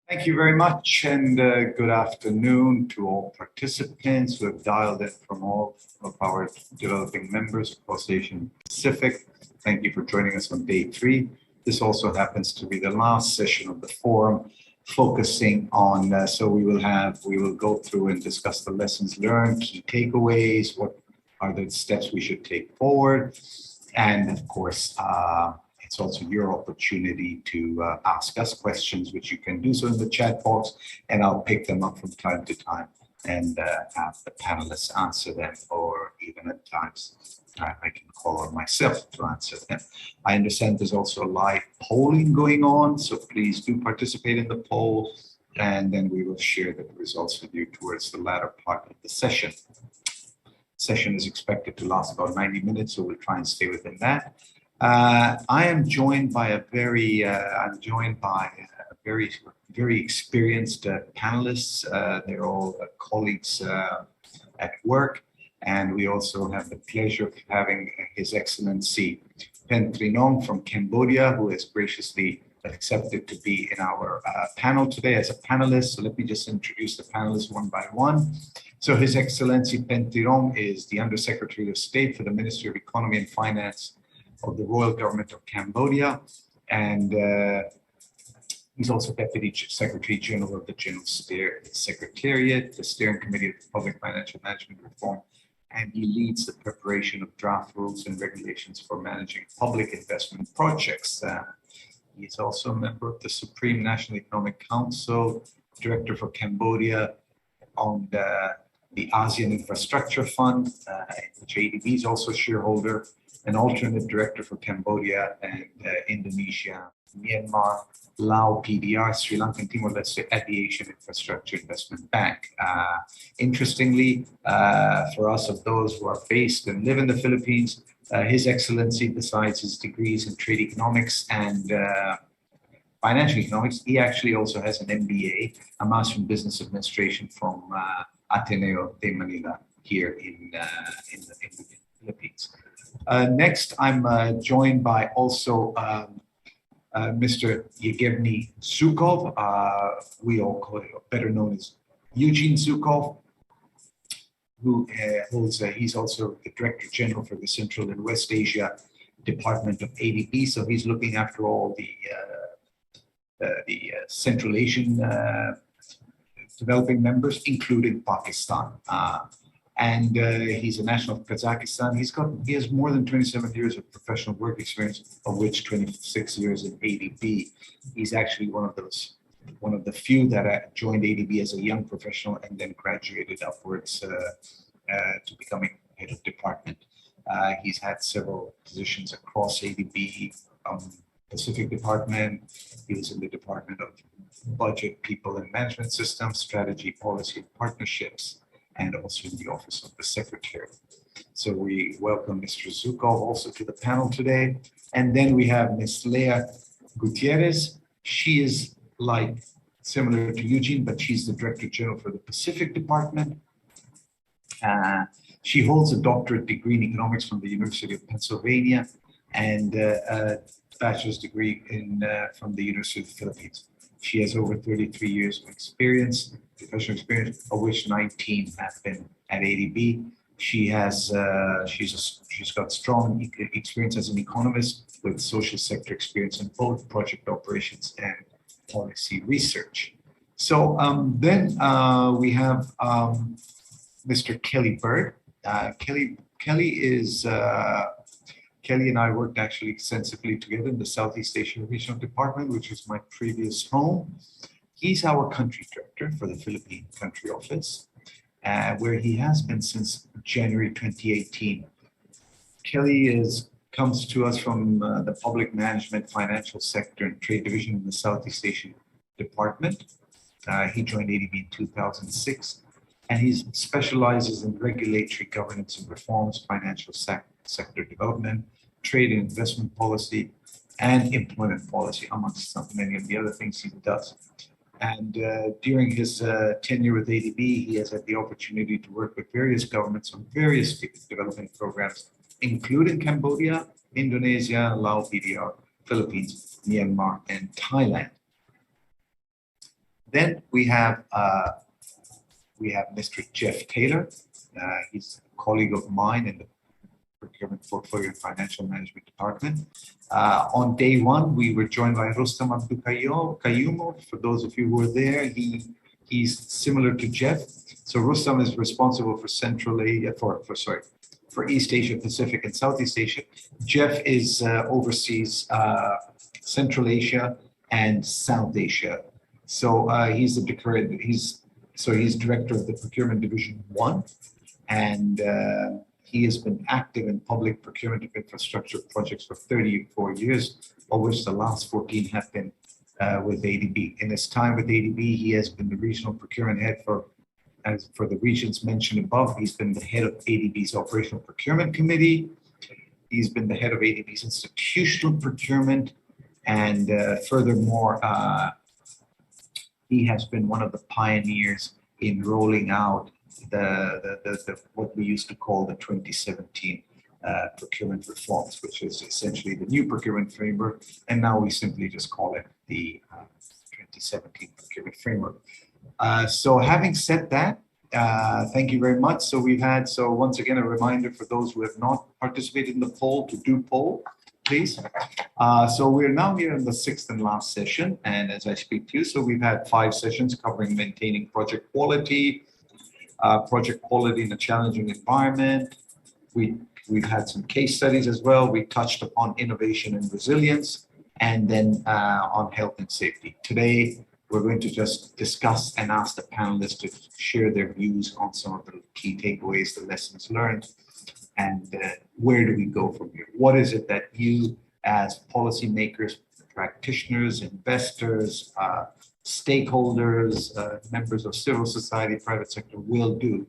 Thank you very much, and good afternoon to all participants who have dialed in from all of our developing members across Asia Pacific. Thank you for joining us on day 3. This also happens to be the last session of the forum, focusing on, so we will go through and discuss the lessons learned, key takeaways, what are the steps we should take forward, and of course, it's also your opportunity to ask us questions, which you can do so in the chat box, and I'll pick them up from time to time and have the panelists answer them, or even at times I can call on myself to answer them. I understand there's also live polling going on, so please do participate in the poll, and then we will share the results with you towards the latter part of the session. Session is expected to last about 90 minutes, so we'll try and stay within that. I am joined by very experienced panelists. They're all colleagues at work, and we also have the pleasure of having His Excellency Pen Trinong from Cambodia, who has graciously accepted to be in our panel today as a panelist. So let me just introduce the panelists one by one. So His Excellency Pen Trinong is the Undersecretary of State for the Ministry of Economy and Finance of the Royal Government of Cambodia, and he's also Deputy Secretary General of the General Secretariat, the Steering Committee of Public Financial Management Reform, and he leads the preparation of draft rules and regulations for managing public investment projects. He's also a member of the Supreme National Economic Council, Director for Cambodia on the ASEAN Infrastructure Fund, which ADB is also a shareholder, an alternate director for Cambodia and Indonesia, Myanmar, Lao PDR, Sri Lanka, and Timor-Leste at the Asian Infrastructure Investment Bank. Interestingly, for us of those who are based and live in the Philippines, His Excellency, besides his degrees in trade economics and financial economics, he actually also has an MBA, a Master in Business Administration from Ateneo de Manila here in the Philippines. Next, I'm joined by also Mr. Yevgeny Zhukov. We all call it, better known as Eugene Zhukov, who he's also the Director General for the Central and West Asia Department of ADB. So he's looking after all the Central Asian developing members, including Pakistan. And he's a national of Kazakhstan. He has more than 27 years of professional work experience, of which 26 years in ADB. He's actually one of the few that joined ADB as a young professional and then graduated upwards to becoming head of department. He's had several positions across ADB, Pacific Department. He was in the Department of Budget, People and Management Systems, Strategy, Policy, and Partnerships, and also in the Office of the Secretary. So we welcome Mr. Zhukov also to the panel today. And then we have Ms. Leah Gutierrez. She is similar to Eugene, but she's the Director General for the Pacific Department. She holds a doctorate degree in economics from the University of Pennsylvania and a bachelor's degree from the University of the Philippines. She has over 33 years of experience, professional experience, of which 19 have been at ADB. She's got strong experience as an economist with social sector experience in both project operations and policy research. So then we have Mr. Kelly Byrd. Kelly and I worked actually extensively together in the Southeast Asian Regional Department, which was my previous home. He's our country director for the Philippine Country Office, where he has been since January 2018. Kelly comes to us from the Public Management, Financial Sector, and Trade Division in the Southeast Asian Department. He joined ADB in 2006, and he specializes in regulatory governance and reforms, financial sector development, trade and investment policy, and employment policy, amongst many of the other things he does. And during his tenure with ADB, he has had the opportunity to work with various governments on various development programs, including Cambodia, Indonesia, Laos, PDR, Philippines, Myanmar, and Thailand. Then we have Mr. Jeff Taylor. He's a colleague of mine in the Procurement Portfolio and Financial Management Department. On day one, we were joined by Rustam Kayumo. For those of you who were there, he's similar to Jeff. So Rustam is responsible for Central Asia, for East Asia, Pacific, and Southeast Asia. Jeff is oversees Central Asia and South Asia. So he's director of the Procurement Division 1, and he has been active in public procurement of infrastructure projects for 34 years, of which the last 14 have been with ADB. In his time with ADB, he has been the regional procurement head for the regions mentioned above. He's been the head of ADB's Operational Procurement Committee. He's been the head of ADB's institutional procurement, and furthermore, he has been one of the pioneers in rolling out the what we used to call the 2017 procurement reforms, which is essentially the new procurement framework, and now we simply just call it the 2017 procurement framework. So having said that, thank you very much. So once again, a reminder for those who have not participated in the poll to do poll, please. So we're now here in the sixth and last session, and as I speak to you, so we've had 5 sessions covering maintaining project quality in a challenging environment. We've had some case studies as well. We touched upon innovation and resilience, and then on health and safety. Today, we're going to just discuss and ask the panelists to share their views on some of the key takeaways, the lessons learned, and where do we go from here? What is it that you as policymakers, practitioners, investors, stakeholders, members of civil society, private sector will do?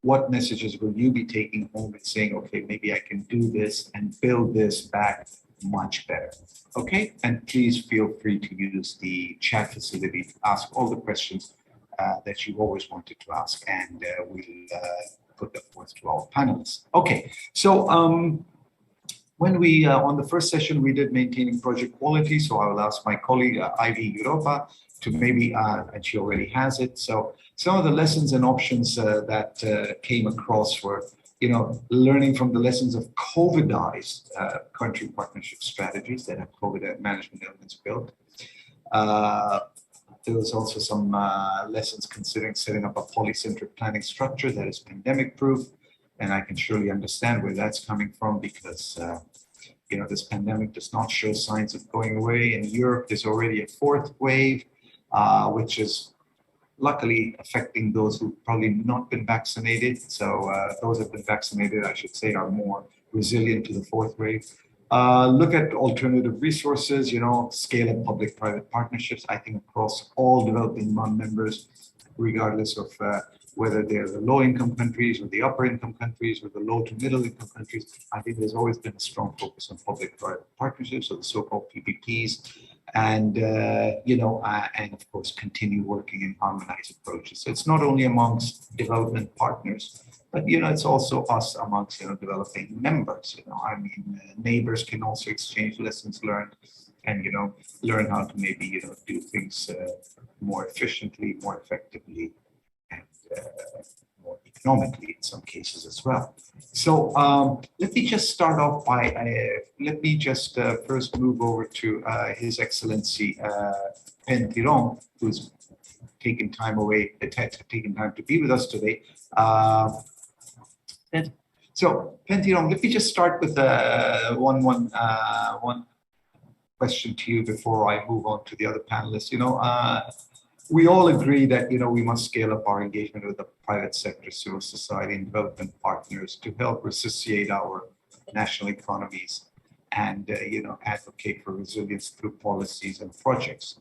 What messages will you be taking home and saying, okay, maybe I can do this and build this back much better? Okay, and please feel free to use the chat facility to ask all the questions that you've always wanted to ask, and we'll put them forth to our panelists. Okay, so when we, on the first session, we did maintaining project quality, so I will ask my colleague, Ivy Europa, to maybe, and she already has it. So some of the lessons and options that came across were, learning from the lessons of COVIDized country partnership strategies that have COVID management elements built. There was also some lessons considering setting up a polycentric planning structure that is pandemic proof. And I can surely understand where that's coming from, because this pandemic does not show signs of going away. In Europe, there's already a 4th wave, which is luckily affecting those who've probably not been vaccinated. So those who have been vaccinated, I should say, are more resilient to the 4th wave. Look at alternative resources, scale up public-private partnerships, I think across all developing non-members, regardless of whether they're the low-income countries or the upper-income countries or the low to middle-income countries. I think there's always been a strong focus on public-private partnerships, or the so-called PPPs, and and of course continue working in harmonized approaches. So it's not only amongst development partners, but it's also us amongst developing members. Neighbors can also exchange lessons learned, and learn how to maybe do things more efficiently, more effectively, and more economically in some cases as well. So let me just start off by first move over to His Excellency Pen Tirong, who's taken time to be with us today. So Pen Tirong, let me just start with one question to you before I move on to the other panelists. We all agree that we must scale up our engagement with the private sector, civil society, and development partners to help resuscitate our national economies and advocate for resilience through policies and projects.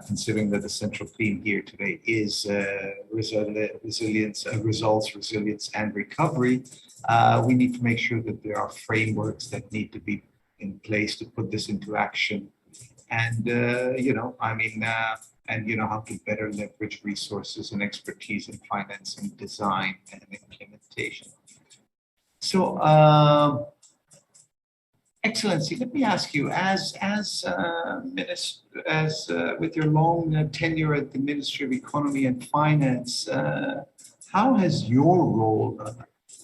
Considering that the central theme here today is resilience, results, resilience, and recovery, we need to make sure that there are frameworks that need to be in place to put this into action, and how to better leverage resources and expertise in financing, design, and implementation. So Excellency, let me ask you, with your long tenure at the Ministry of Economy and Finance, how has your role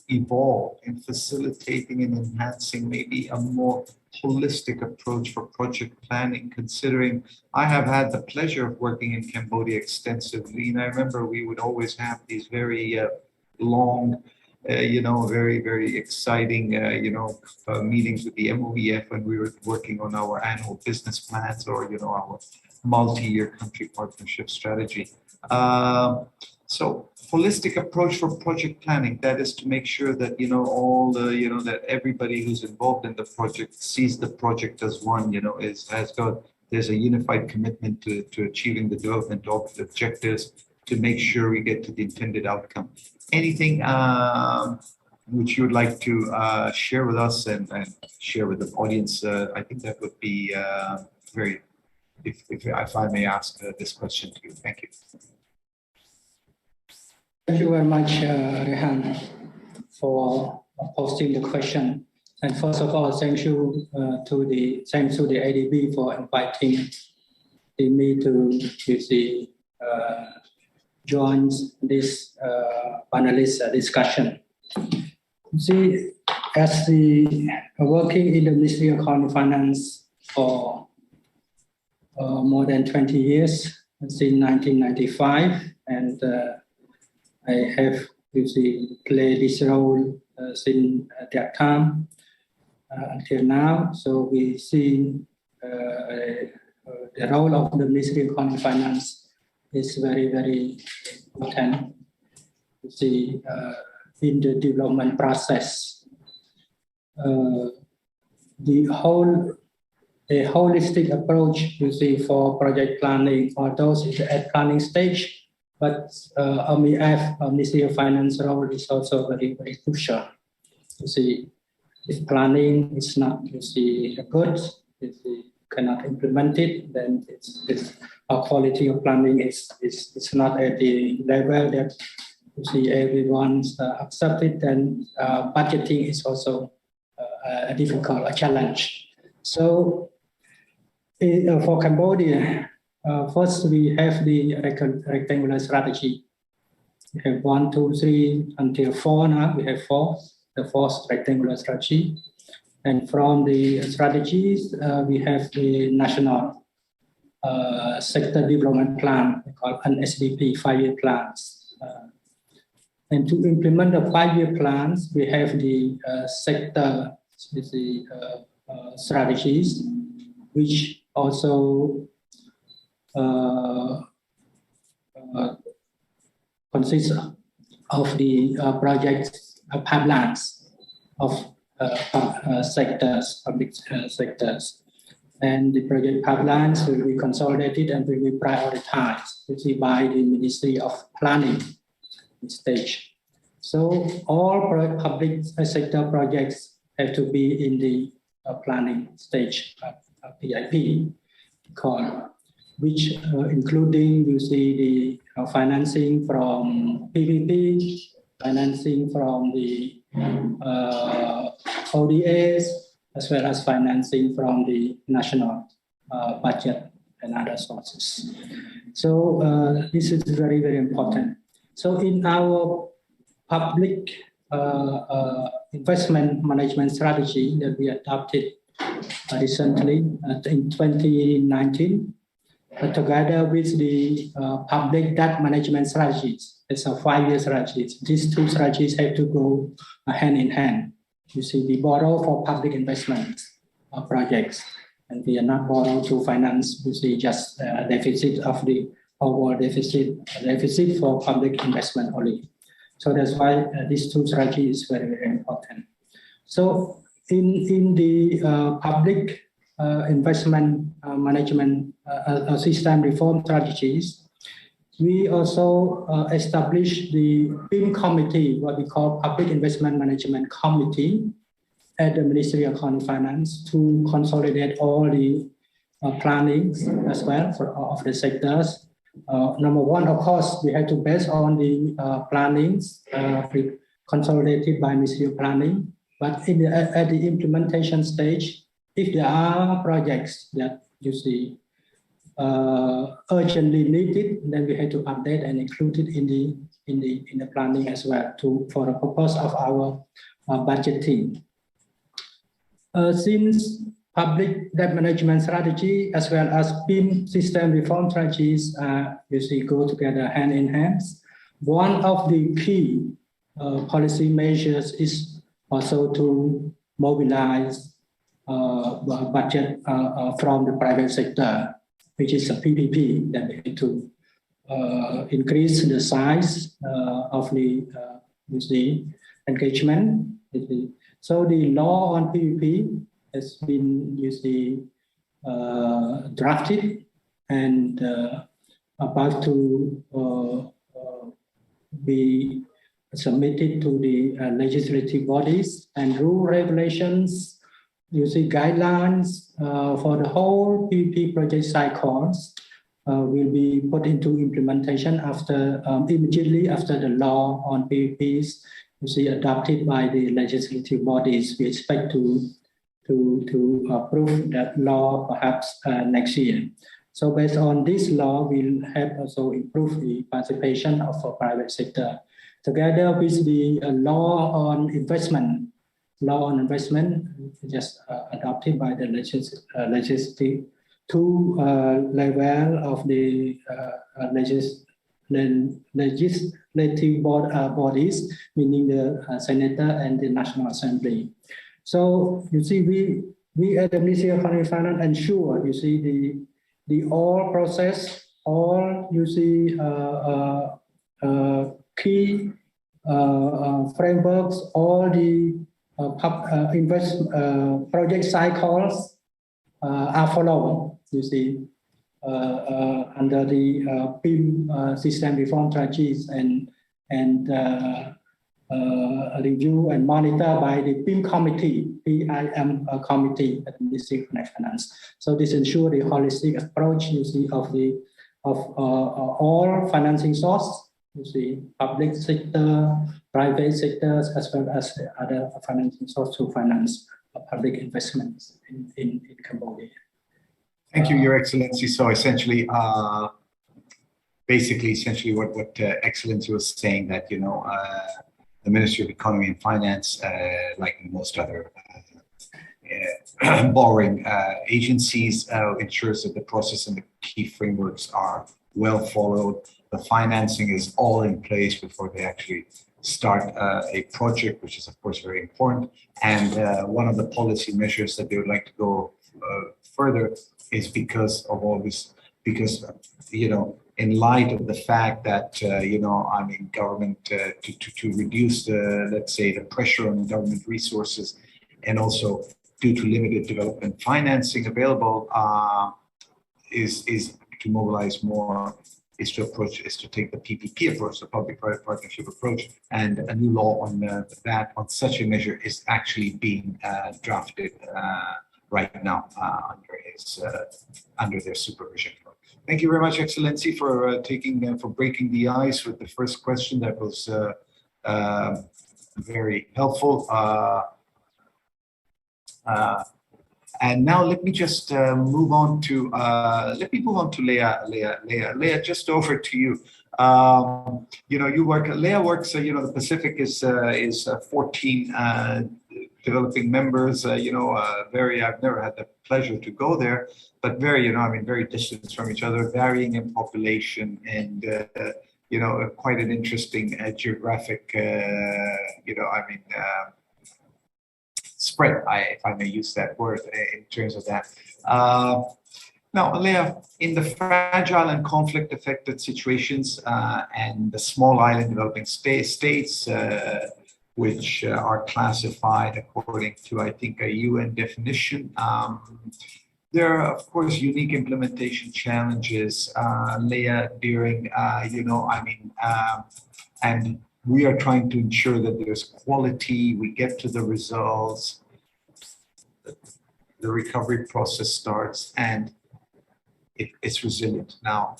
evolved in facilitating and enhancing maybe a more holistic approach for project planning, considering I have had the pleasure of working in Cambodia extensively, and I remember we would always have these very long, very, very exciting, meetings with the MOEF when we were working on our annual business plans or, our multi-year country partnership strategy. So holistic approach for project planning, that is to make sure that, that everybody who's involved in the project sees the project as one, there's a unified commitment to achieving the development objectives to make sure we get to the intended outcome. Anything which you would like to share with us and share with the audience? I think that would be very, if I may ask this question to you. Thank you. Thank you very much, Rehan, for posting the question. And first of all, thanks to the ADB for inviting me to join this panelist discussion. See, as working in the Ministry of Economy and Finance for more than 20 years, since 1995, and I have played this role since that time until now. So we see the role of the Ministry of Economy and Finance is very, very important. You see, in the development process, a holistic approach, you see, for project planning for those at planning stage. But Ministry of Finance role is also very, very crucial. You see, if planning is not, good, if we cannot implement it, then our quality of planning is not at the level that everyone's accepted, and budgeting is also a challenge. So for Cambodia, first, we have the rectangular strategy. We have 1, 2, 3 until 4 now. We have 4, the fourth rectangular strategy. And from the strategies, we have the national sector development plan, called an SDP 5-year plans. And to implement the 5-year plans, we have the sector strategies, which also consists of the project pipelines of sectors, public sectors. And the project pipelines will be consolidated and will be prioritized by the Ministry of Planning stage. So all public sector projects have to be in the planning stage of PIP, which including the financing from PPP, financing from the ODAs, as well as financing from the national budget and other sources. So this is very, very important. So in our public investment management strategy that we adopted recently in 2019, together with the public debt management strategies, it's a 5-year strategy. These two strategies have to go hand in hand. You see, we borrow for public investment projects, and we are not borrow to finance, just deficit of the overall deficit for public investment only. So that's why these two strategies is very, very important. So in the public investment management system reform strategies, we also established the PIM committee, what we call Public Investment Management Committee, at the Ministry of Economy and Finance to consolidate all the plannings as well of the sectors. Number one, of course, we had to base on the plannings consolidated by Ministry of Planning. But at the implementation stage, if there are projects that you see urgently needed, then we have to update and include it in the planning as well for the purpose of our budgeting. Since public debt management strategy as well as PIM system reform strategies you see go together hand in hand, one of the key policy measures is also to mobilize budget from the private sector, which is a PPP, that we need to increase the size of the engagement. So the law on PPP has been drafted and about to be submitted to the legislative bodies, and rule regulations, guidelines for the whole PPP project cycles will be put into implementation after immediately after the law on PPPs adopted by the legislative bodies. We expect to approve that law perhaps next year. So based on this law, we'll help also improve the participation of the private sector. Together with the law on investment, just adopted by the legislative two level of the legislative bodies, meaning the Senator and the National Assembly. So we at the Ministry of Finance ensure the all process, all key frameworks, all the project cycles are followed. Under the PIM system reform strategies and review and monitor by the PIM committee, PIM committee at the Ministry of Finance. So this ensures the holistic approach of all financing sources, public sector, private sectors, as well as other financing sources to finance public investments in Cambodia. Thank you, Your Excellency. So essentially, essentially what Excellency was saying, that the Ministry of Economy and Finance, like most other borrowing agencies, ensures that the process and the key frameworks are well followed. The financing is all in place before they actually start a project, which is of course very important. And one of the policy measures that they would like to go further is because of all this, because in light of the fact that government to reduce let's say the pressure on government resources, and also due to limited development financing available, is to mobilize more, is to take the PPP approach, the public-private partnership approach, and a new law on that, on such a measure, is actually being drafted right now under their supervision. Thank you very much, Excellency, for breaking the ice with the first question. That was very helpful. And now let me just move on to Leah. Leah, just over to you. Leah works. The Pacific is 14 developing members. I've never had the pleasure to go there, but very distant from each other, varying in population, and quite an interesting geographic, spread, if I may use that word, in terms of that. Now, Leah, in the fragile and conflict-affected situations and the small island developing states, which are classified according to, I think, a UN definition, there are, of course, unique implementation challenges, Leah, during, and we are trying to ensure that there's quality, we get to the results, the recovery process starts, and it's resilient. Now,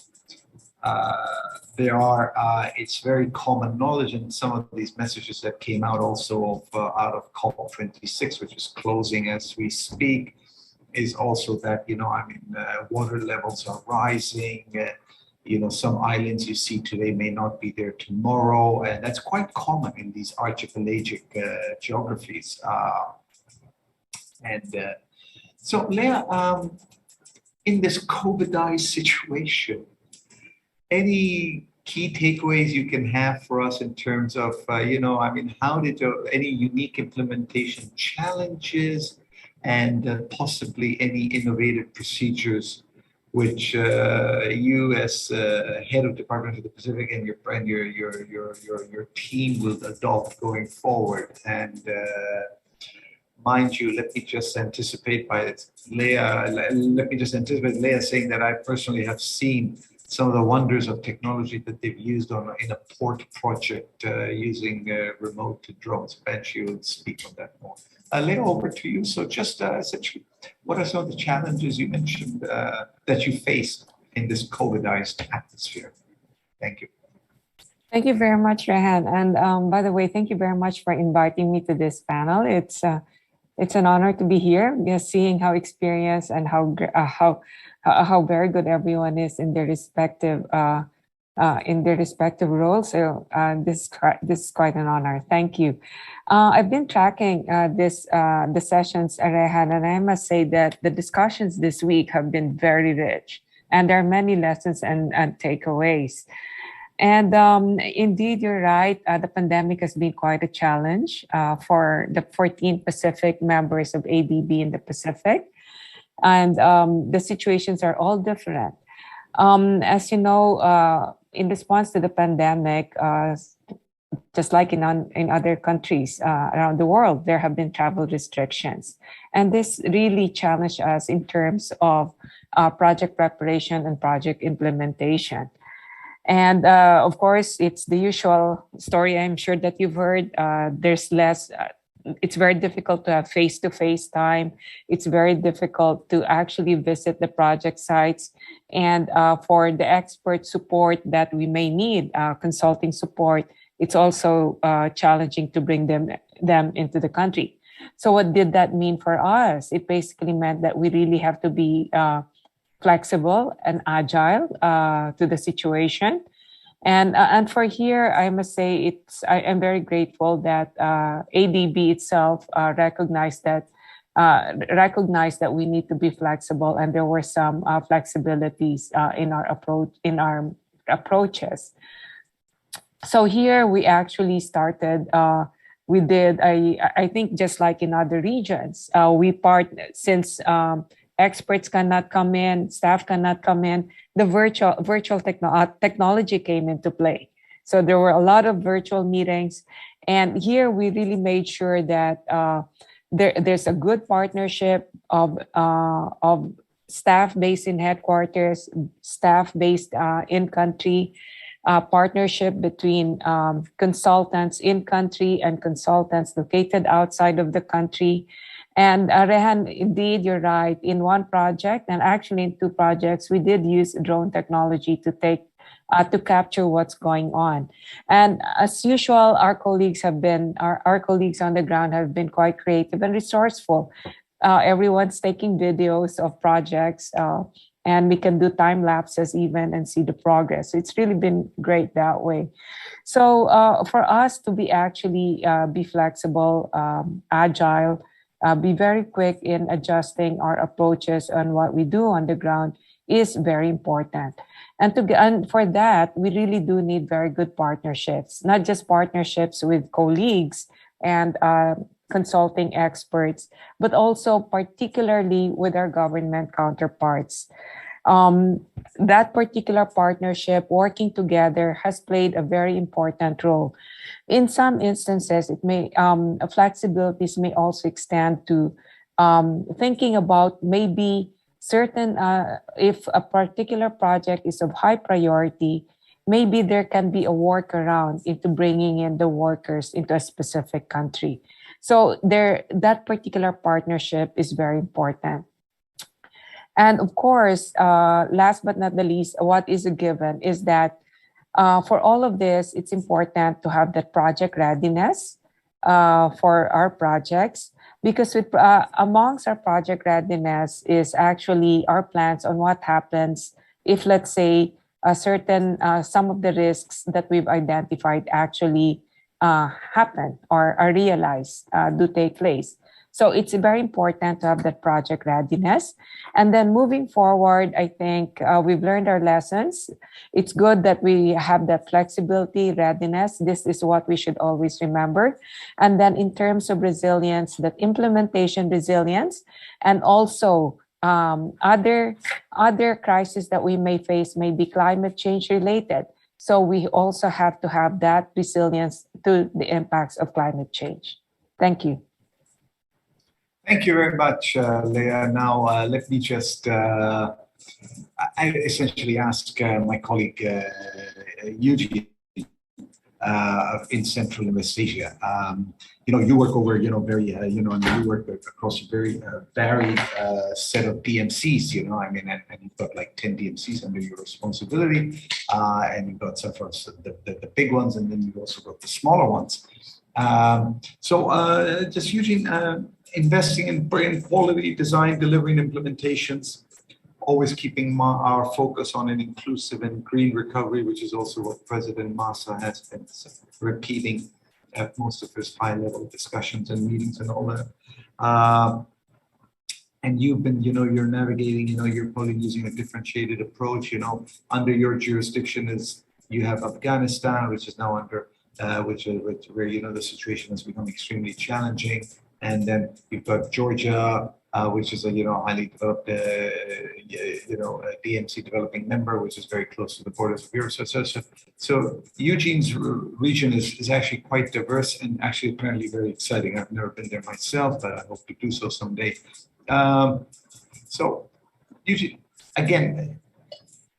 it's very common knowledge, and some of these messages that came out also out of COP26, which is closing as we speak, is also that, water levels are rising. Some islands you see today may not be there tomorrow, and that's quite common in these archipelagic geographies. So, Leah, in this COVIDized situation, any key takeaways you can have for us in terms of, how did any unique implementation challenges and possibly any innovative procedures which you as head of Department of the Pacific and your team will adopt going forward? And mind you, let me just anticipate Leah saying that I personally have seen some of the wonders of technology that they've used in a port project using remote drones. Ben, you will speak on that more. Leah, over to you. So just essentially, what are some of the challenges you mentioned that you faced in this COVIDized atmosphere? Thank you. Thank you very much, Rehan. And by the way, thank you very much for inviting me to this panel. It's an honor to be here, seeing how experienced and how very good everyone is in their respective roles. So this is quite an honor. Thank you. I've been tracking the sessions, Rehan, and I must say that the discussions this week have been very rich, and there are many lessons and takeaways. And indeed, you're right. The pandemic has been quite a challenge for the 14 Pacific members of ADB in the Pacific. And the situations are all different. As you know, in response to the pandemic, just like in other countries around the world, there have been travel restrictions. And this really challenged us in terms of project preparation and project implementation. And of course, it's the usual story I'm sure that you've heard. There's less, it's very difficult to have face-to-face time. It's very difficult to actually visit the project sites. And for the expert support that we may need, consulting support, it's also challenging to bring them into the country. So what did that mean for us? It basically meant that we really have to be flexible and agile to the situation. And for here, I must say I am very grateful that ADB itself recognized that we need to be flexible, and there were some flexibilities in our approaches. So here we actually started. We did. I think just like in other regions, since experts cannot come in, staff cannot come in, the virtual technology came into play. So there were a lot of virtual meetings. And here we really made sure that there's a good partnership of staff based in headquarters, staff based in country, partnership between consultants in country and consultants located outside of the country. And Rehan, indeed, you're right. In one project, and actually in two projects, we did use drone technology to capture what's going on. And as usual, our colleagues on the ground have been quite creative and resourceful. Everyone's taking videos of projects, and we can do time lapses even and see the progress. It's really been great that way. So for us to be flexible, agile, be very quick in adjusting our approaches on what we do on the ground is very important. And for that, we really do need very good partnerships, not just partnerships with colleagues and consulting experts, but also particularly with our government counterparts. That particular partnership, working together, has played a very important role. In some instances, flexibilities may also extend to thinking about maybe certain, if a particular project is of high priority, maybe there can be a workaround into bringing in the workers into a specific country. So that particular partnership is very important. And of course, last but not the least, what is a given is that for all of this, it's important to have that project readiness for our projects. because with amongst our project readiness is actually our plans on what happens if, let's say, a certain some of the risks that we've identified actually happen or are realized, do take place. So it's very important to have that project readiness. And then moving forward, I think we've learned our lessons. It's good that we have that flexibility, readiness. This is what we should always remember. And then in terms of resilience, that implementation resilience, and also other crises that we may face may be climate change related. So we also have to have that resilience to the impacts of climate change. Thank you. Thank you very much, Leah. Now, let me just, I essentially ask my colleague, Eugene, in Central and West Asia. You work over, very, and you work across a very varied set of DMCs, and you've got like 10 DMCs under your responsibility, and you've got some of the big ones, and then you've also got the smaller ones. Just Eugene, investing in quality design, delivery, and implementations, always keeping our focus on an inclusive and green recovery, which is also what President Massa has been repeating at most of his high-level discussions and meetings and all that. And you've been, you're navigating, you're probably using a differentiated approach, under your jurisdiction is, you have Afghanistan, which is now under, where, the situation has become extremely challenging. And then you've got Georgia, which is a highly developed DMC developing member, which is very close to the borders of Europe. So Eugene's region is actually quite diverse and actually apparently very exciting. I've never been there myself, but I hope to do so someday. So Eugene, again,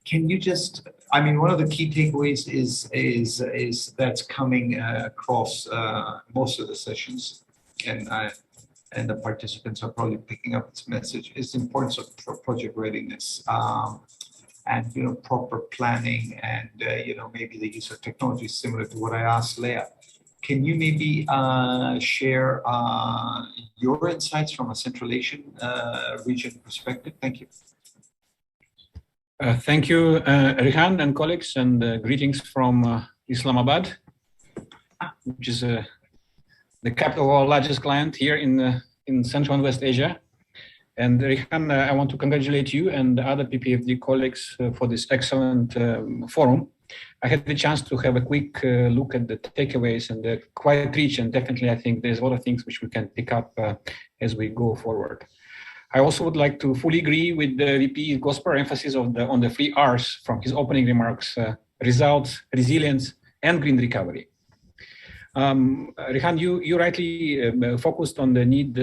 can you just? One of the key takeaways is that's coming across most of the sessions. And the participants are probably picking up this message, is the importance of project readiness and proper planning and maybe the use of technology similar to what I asked Leah. Can you maybe share your insights from a Central Asian region perspective? Thank you. Thank you, Rehan and colleagues, and greetings from Islamabad, which is the capital of our largest client here in Central and West Asia. And Rehan, I want to congratulate you and other PPFD colleagues for this excellent forum. I had the chance to have a quick look at the takeaways, and they're quite rich, and definitely I think there's a lot of things which we can pick up as we go forward. I also would like to fully agree with the VP Gosper emphasis on the 3 R's from his opening remarks: results, resilience, and green recovery. Rehan, you rightly focused on the need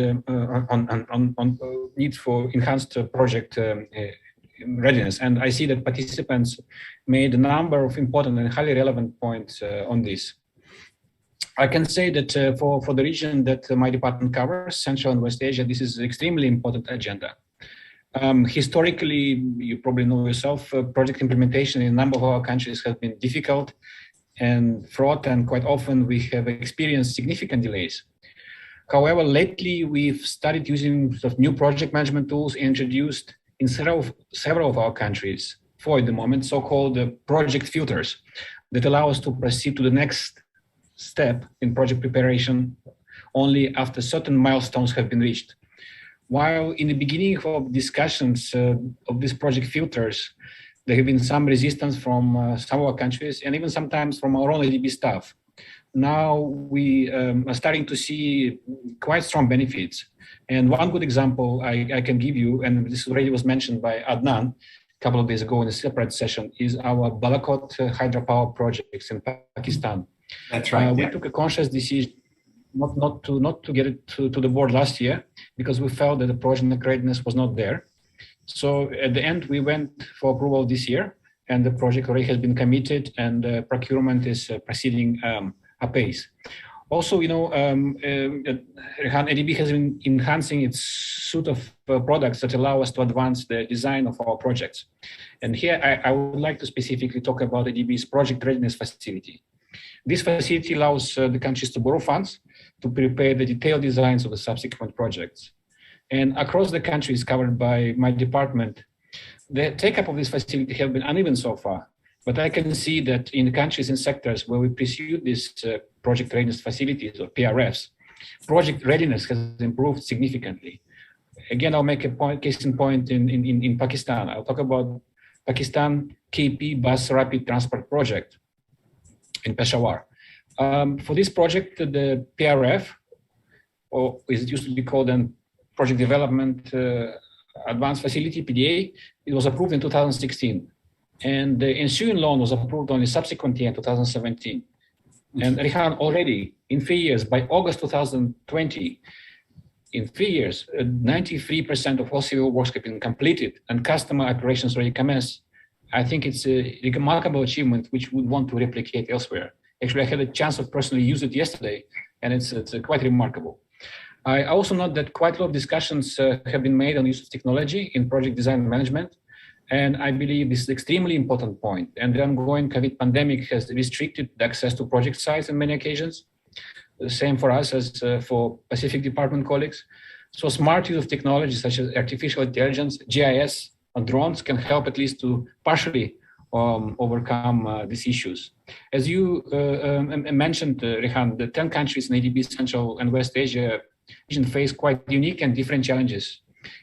need for enhanced project readiness, and I see that participants made a number of important and highly relevant points on this. I can say that for the region that my department covers, Central and West Asia, this is an extremely important agenda. Historically, you probably know yourself, project implementation in a number of our countries has been difficult and fraught, and quite often we have experienced significant delays. However, lately we've started using sort of new project management tools introduced in several of our countries for the moment, so-called project filters that allow us to proceed to the next step in project preparation only after certain milestones have been reached. While in the beginning of discussions of these project filters, there have been some resistance from some of our countries and even sometimes from our own ADB staff. Now we are starting to see quite strong benefits. And one good example I can give you, and this already was mentioned by Adnan a couple of days ago in a separate session, is our Balakot hydropower projects in Pakistan. That's right. We took a conscious decision not to get it to the board last year because we felt that the project readiness was not there. So at the end, we went for approval this year, and the project already has been committed, and procurement is proceeding apace. Also, Rehan, ADB has been enhancing its suite of products that allow us to advance the design of our projects. And here, I would like to specifically talk about ADB's Project Readiness Facility. This facility allows the countries to borrow funds to prepare the detailed designs of the subsequent projects. And across the countries covered by my department, the take-up of this facility has been uneven so far. But I can see that in the countries and sectors where we pursued these project readiness facilities, or PRFs, project readiness has improved significantly. Again, I'll make a case in point in Pakistan. I'll talk about Pakistan KP Bus Rapid Transport Project in Peshawar. For this project, the PRF, or as it used to be called then, Project Development Advanced Facility, PDA, it was approved in 2016. And the ensuing loan was approved only subsequent year in 2017. And Rihan, already in 3 years, by August 2020, in 3 years, 93% of all civil works have been completed and customer operations already commenced. I think it's a remarkable achievement which we would want to replicate elsewhere. Actually, I had a chance of personally use it yesterday, and it's quite remarkable. I also note that quite a lot of discussions have been made on the use of technology in project design and management. And I believe this is an extremely important point. And the ongoing COVID pandemic has restricted the access to project sites on many occasions. The same for us as for Pacific Department colleagues. So smart use of technology such as artificial intelligence, GIS, and drones can help at least to partially overcome these issues. As you mentioned, Rehan, the 10 countries in ADB Central and West Asia region face quite unique and different challenges.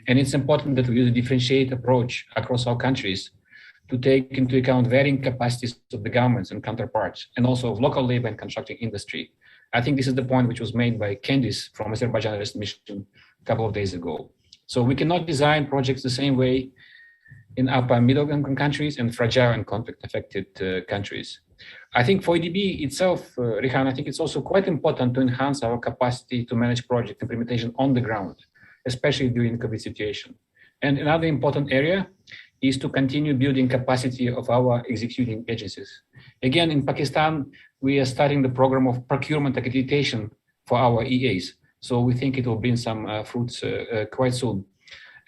And it's important that we use a differentiated approach across our countries to take into account varying capacities of the governments and counterparts, and also of local labor and constructing industry. I think this is the point which was made by Candice from Azerbaijan Mission a couple of days ago. So we cannot design projects the same way in upper and middle income countries and fragile and conflict-affected countries. I think for ADB itself, Rihan, I think it's also quite important to enhance our capacity to manage project implementation on the ground, especially during the COVID situation. And another important area is to continue building capacity of our executing agencies. Again, in Pakistan, we are starting the program of procurement accreditation for our EAs. So we think it will bring some fruits quite soon.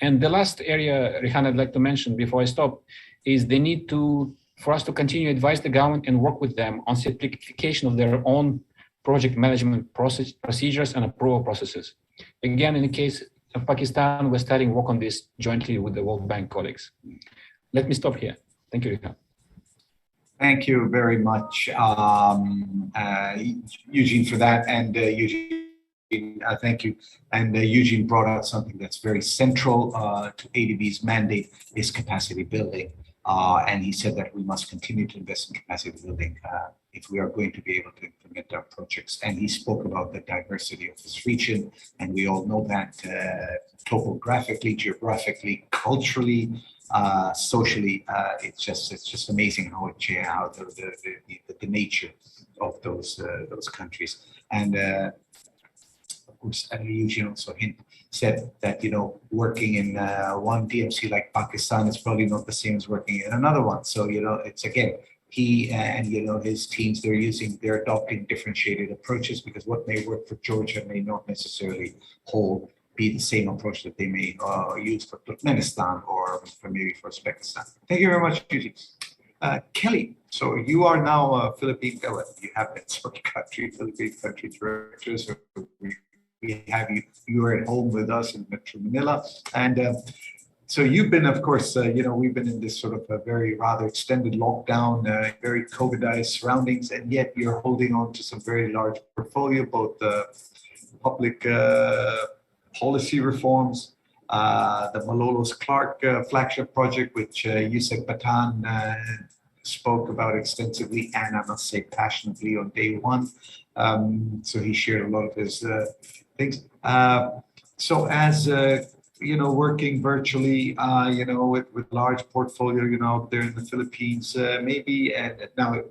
And the last area, Rihan, I'd like to mention before I stop, is the need for us to continue to advise the government and work with them on simplification of their own project management procedures and approval processes. Again, in the case of Pakistan, we're starting work on this jointly with the World Bank colleagues. Let me stop here. Thank you, Rihan. Thank you very much, Eugene, for that. And Eugene, thank you. And Eugene brought out something that's very central to ADB's mandate is capacity building. And he said that we must continue to invest in capacity building if we are going to be able to implement our projects. And he spoke about the diversity of this region. And we all know that topographically, geographically, culturally, socially, it's just amazing how the nature of those countries. And of course, Eugene also said that working in one DMC like Pakistan is probably not the same as working in another one. So it's again he and his teams they're adopting differentiated approaches because what may work for Georgia may not necessarily be the same approach that they may use for Turkmenistan or maybe for Uzbekistan. Thank you very much, Eugene. Kelly, so you are now a Philippine, you have been Philippine country director, so we have you are at home with us in Metro Manila. And so you've been, of course, we've been in this sort of a very rather extended lockdown, very COVIDized surroundings, and yet you're holding on to some very large portfolio, both public policy reforms, the Malolos Clark flagship project, which Yusuf Batan spoke about extensively, and I must say passionately on day one. So he shared a lot of his things. So as working virtually, with large portfolio, out there in the Philippines, maybe, and now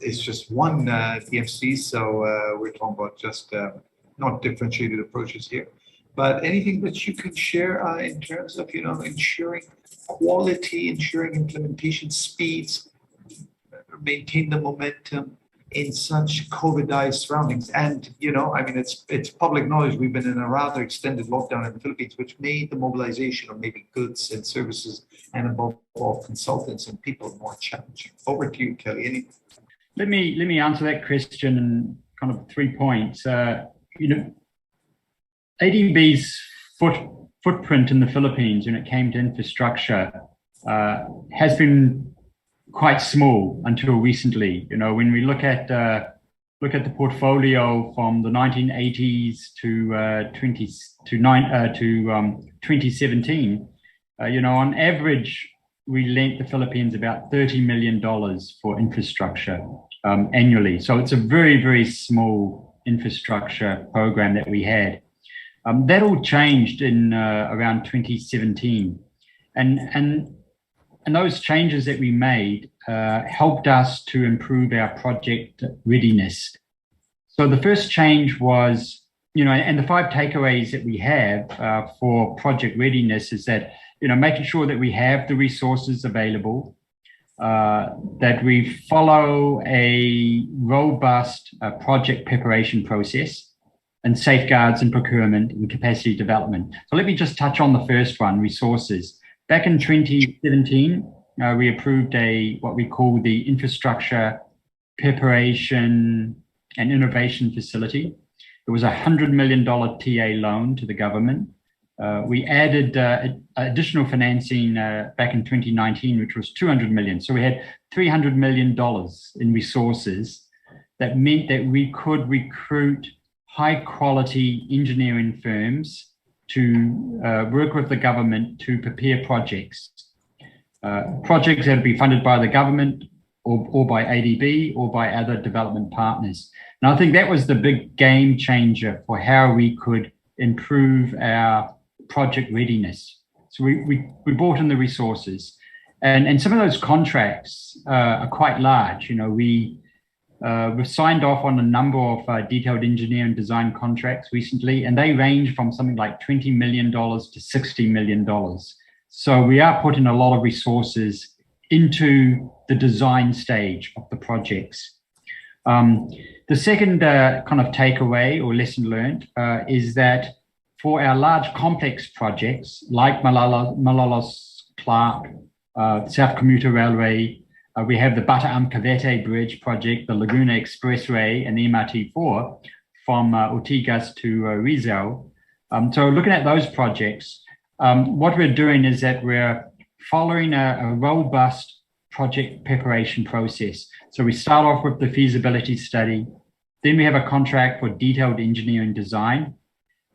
it's just one DMC, so we're talking about just not differentiated approaches here. But anything that you can share in terms of, ensuring quality, ensuring implementation speeds, maintain the momentum in such COVIDized surroundings. And, it's public knowledge. We've been in a rather extended lockdown in the Philippines, which made the mobilization of maybe goods and services and above all consultants and people more challenging. Over to you, Kelly. Let me answer that question in kind of 3 points. ADB's footprint in the Philippines when it came to infrastructure has been quite small until recently. When we look at the portfolio from the 1980s to 2017, on average, we lent the Philippines about $30 million for infrastructure annually. So it's a very, very small infrastructure program that we had. That all changed in around 2017. And those changes that we made helped us to improve our project readiness. So the first change was, and the 5 takeaways that we have for project readiness is that, making sure that we have the resources available, that we follow a robust project preparation process, and safeguards and procurement and capacity development. So let me just touch on the first one, resources. Back in 2017, we approved what we call the Infrastructure Preparation and Innovation Facility. It was a $100 million TA loan to the government. We added additional financing back in 2019, which was $200 million. So we had $300 million in resources. That meant that we could recruit high-quality engineering firms to work with the government to prepare projects. Projects that would be funded by the government or by ADB or by other development partners. And I think that was the big game changer for how we could improve our project readiness. So we brought in the resources. And some of those contracts are quite large. We've signed off on a number of detailed engineering design contracts recently, and they range from something like $20 million to $60 million. So we are putting a lot of resources into the design stage of the projects. The second kind of takeaway or lesson learned is that for our large complex projects like Malolos Clark, South Commuter Railway, we have the Bataan Cavite Bridge project, the Laguna Expressway, and the MRT4 from Ortigas to Rizal. So looking at those projects, what we're doing is that we're following a robust project preparation process. So we start off with the feasibility study, then we have a contract for detailed engineering design,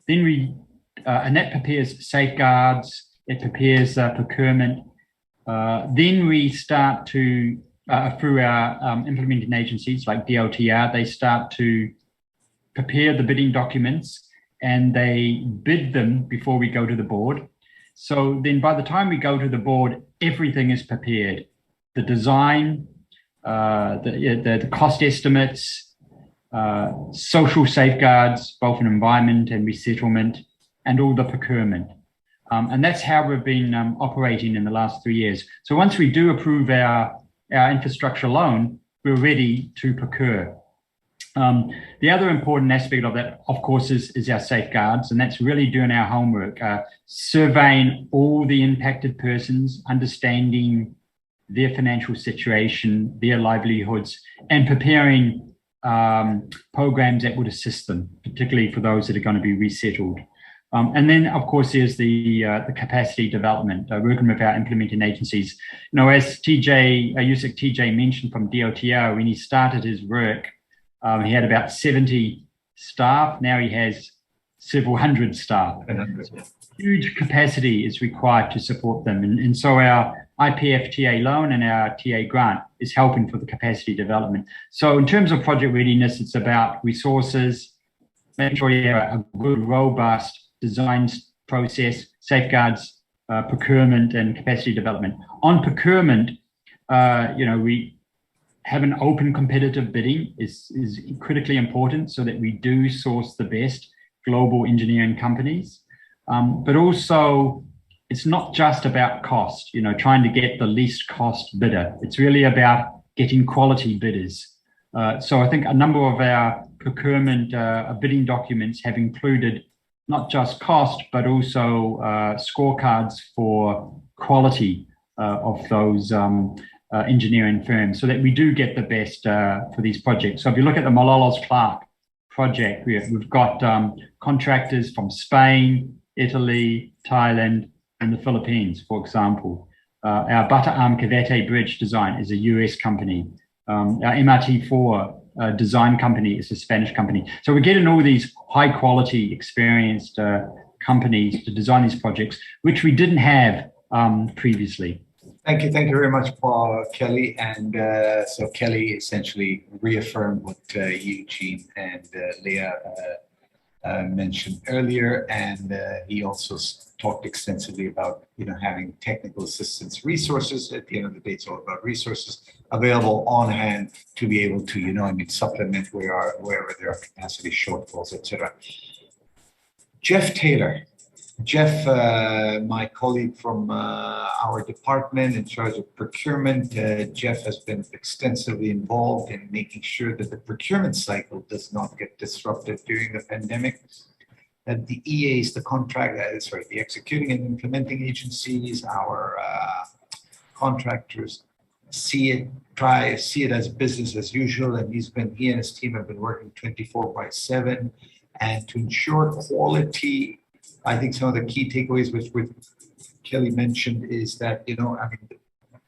then and that prepares safeguards, it prepares procurement. Then we start to, through our implementing agencies like DLTR, they start to prepare the bidding documents and they bid them before we go to the board. So then by the time we go to the board, everything is prepared. The design, the cost estimates, social safeguards, both in environment and resettlement, and all the procurement. And that's how we've been operating in the last 3 years. So once we do approve our infrastructure loan, we're ready to procure. The other important aspect of that, of course, is our safeguards, and that's really doing our homework, surveying all the impacted persons, understanding their financial situation, their livelihoods, and preparing programs that would assist them, particularly for those that are going to be resettled. And then, of course, there's the capacity development, working with our implementing agencies. As Yusik TJ mentioned from DLTR, when he started his work, he had about 70 staff. Now he has several hundred staff. Huge capacity is required to support them. And so our IPF TA loan and our TA grant is helping for the capacity development. So in terms of project readiness, it's about resources, making sure you have a good, robust design process, safeguards, procurement, and capacity development. On procurement, we have an open competitive bidding is critically important so that we do source the best global engineering companies. But also, it's not just about cost, trying to get the least cost bidder. It's really about getting quality bidders. So I think a number of our procurement bidding documents have included not just cost, but also scorecards for quality of those engineering firms so that we do get the best for these projects. So if you look at the Malolos Clark project. We've got contractors from Spain, Italy, Thailand, and the Philippines, for example. Our Bataan Cavite Bridge design is a US company. Our MRT4 design company is a Spanish company. So we're getting all these high quality, experienced companies to design these projects, which we didn't have previously. Thank you very much, Kelly. And so Kelly essentially reaffirmed what Eugene and Leah mentioned earlier, and he also talked extensively about having technical assistance resources. At the end of the day, it's all about resources available on hand to be able to supplement wherever there are capacity shortfalls, etc. Jeff Taylor. Jeff, my colleague from our department in charge of procurement, Jeff has been extensively involved in making sure that the procurement cycle does not get disrupted during the pandemic. That the EAs, the executing and implementing agencies, our contractors see it as business as usual, and he and his team have been working 24/7, and to ensure quality. I think some of the key takeaways which Kelly mentioned is that,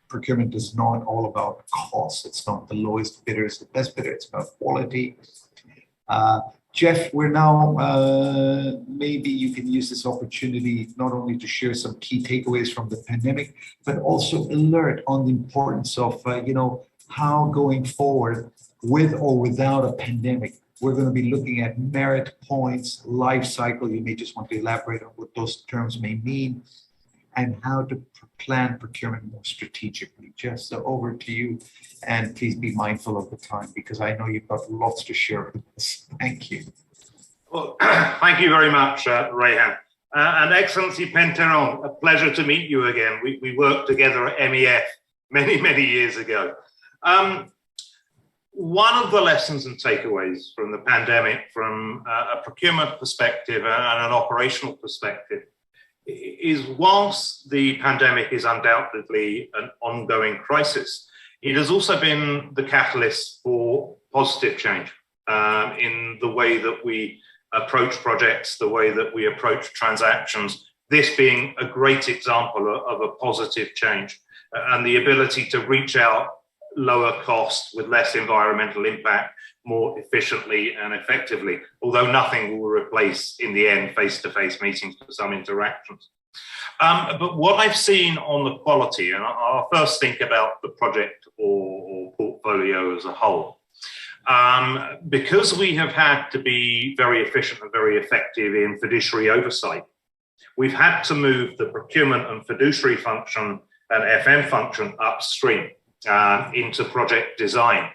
procurement is not all about cost. It's not the lowest bidder is the best bidder. It's about quality. Jeff, we're now, maybe you can use this opportunity not only to share some key takeaways from the pandemic, but also alert on the importance of, how going forward with or without a pandemic, we're going to be looking at merit points, life cycle. You may just want to elaborate on what those terms may mean and how to plan procurement more strategically. Jeff, so over to you. And please be mindful of the time because I know you've got lots to share with us. Thank you. Well, thank you very much, Rayhan. And Excellency Penteron, a pleasure to meet you again. We worked together at MEF many years ago. One of the lessons and takeaways from the pandemic, from a procurement perspective and an operational perspective, is whilst the pandemic is undoubtedly an ongoing crisis, it has also been the catalyst for positive change in the way that we approach projects, the way that we approach transactions, this being a great example of a positive change and the ability to reach out lower cost with less environmental impact more efficiently and effectively, although nothing will replace in the end face-to-face meetings for some interactions. But what I've seen on the quality, and I'll first think about the project or portfolio as a whole, because we have had to be very efficient and very effective in fiduciary oversight, we've had to move the procurement and fiduciary function and FM function upstream into project design.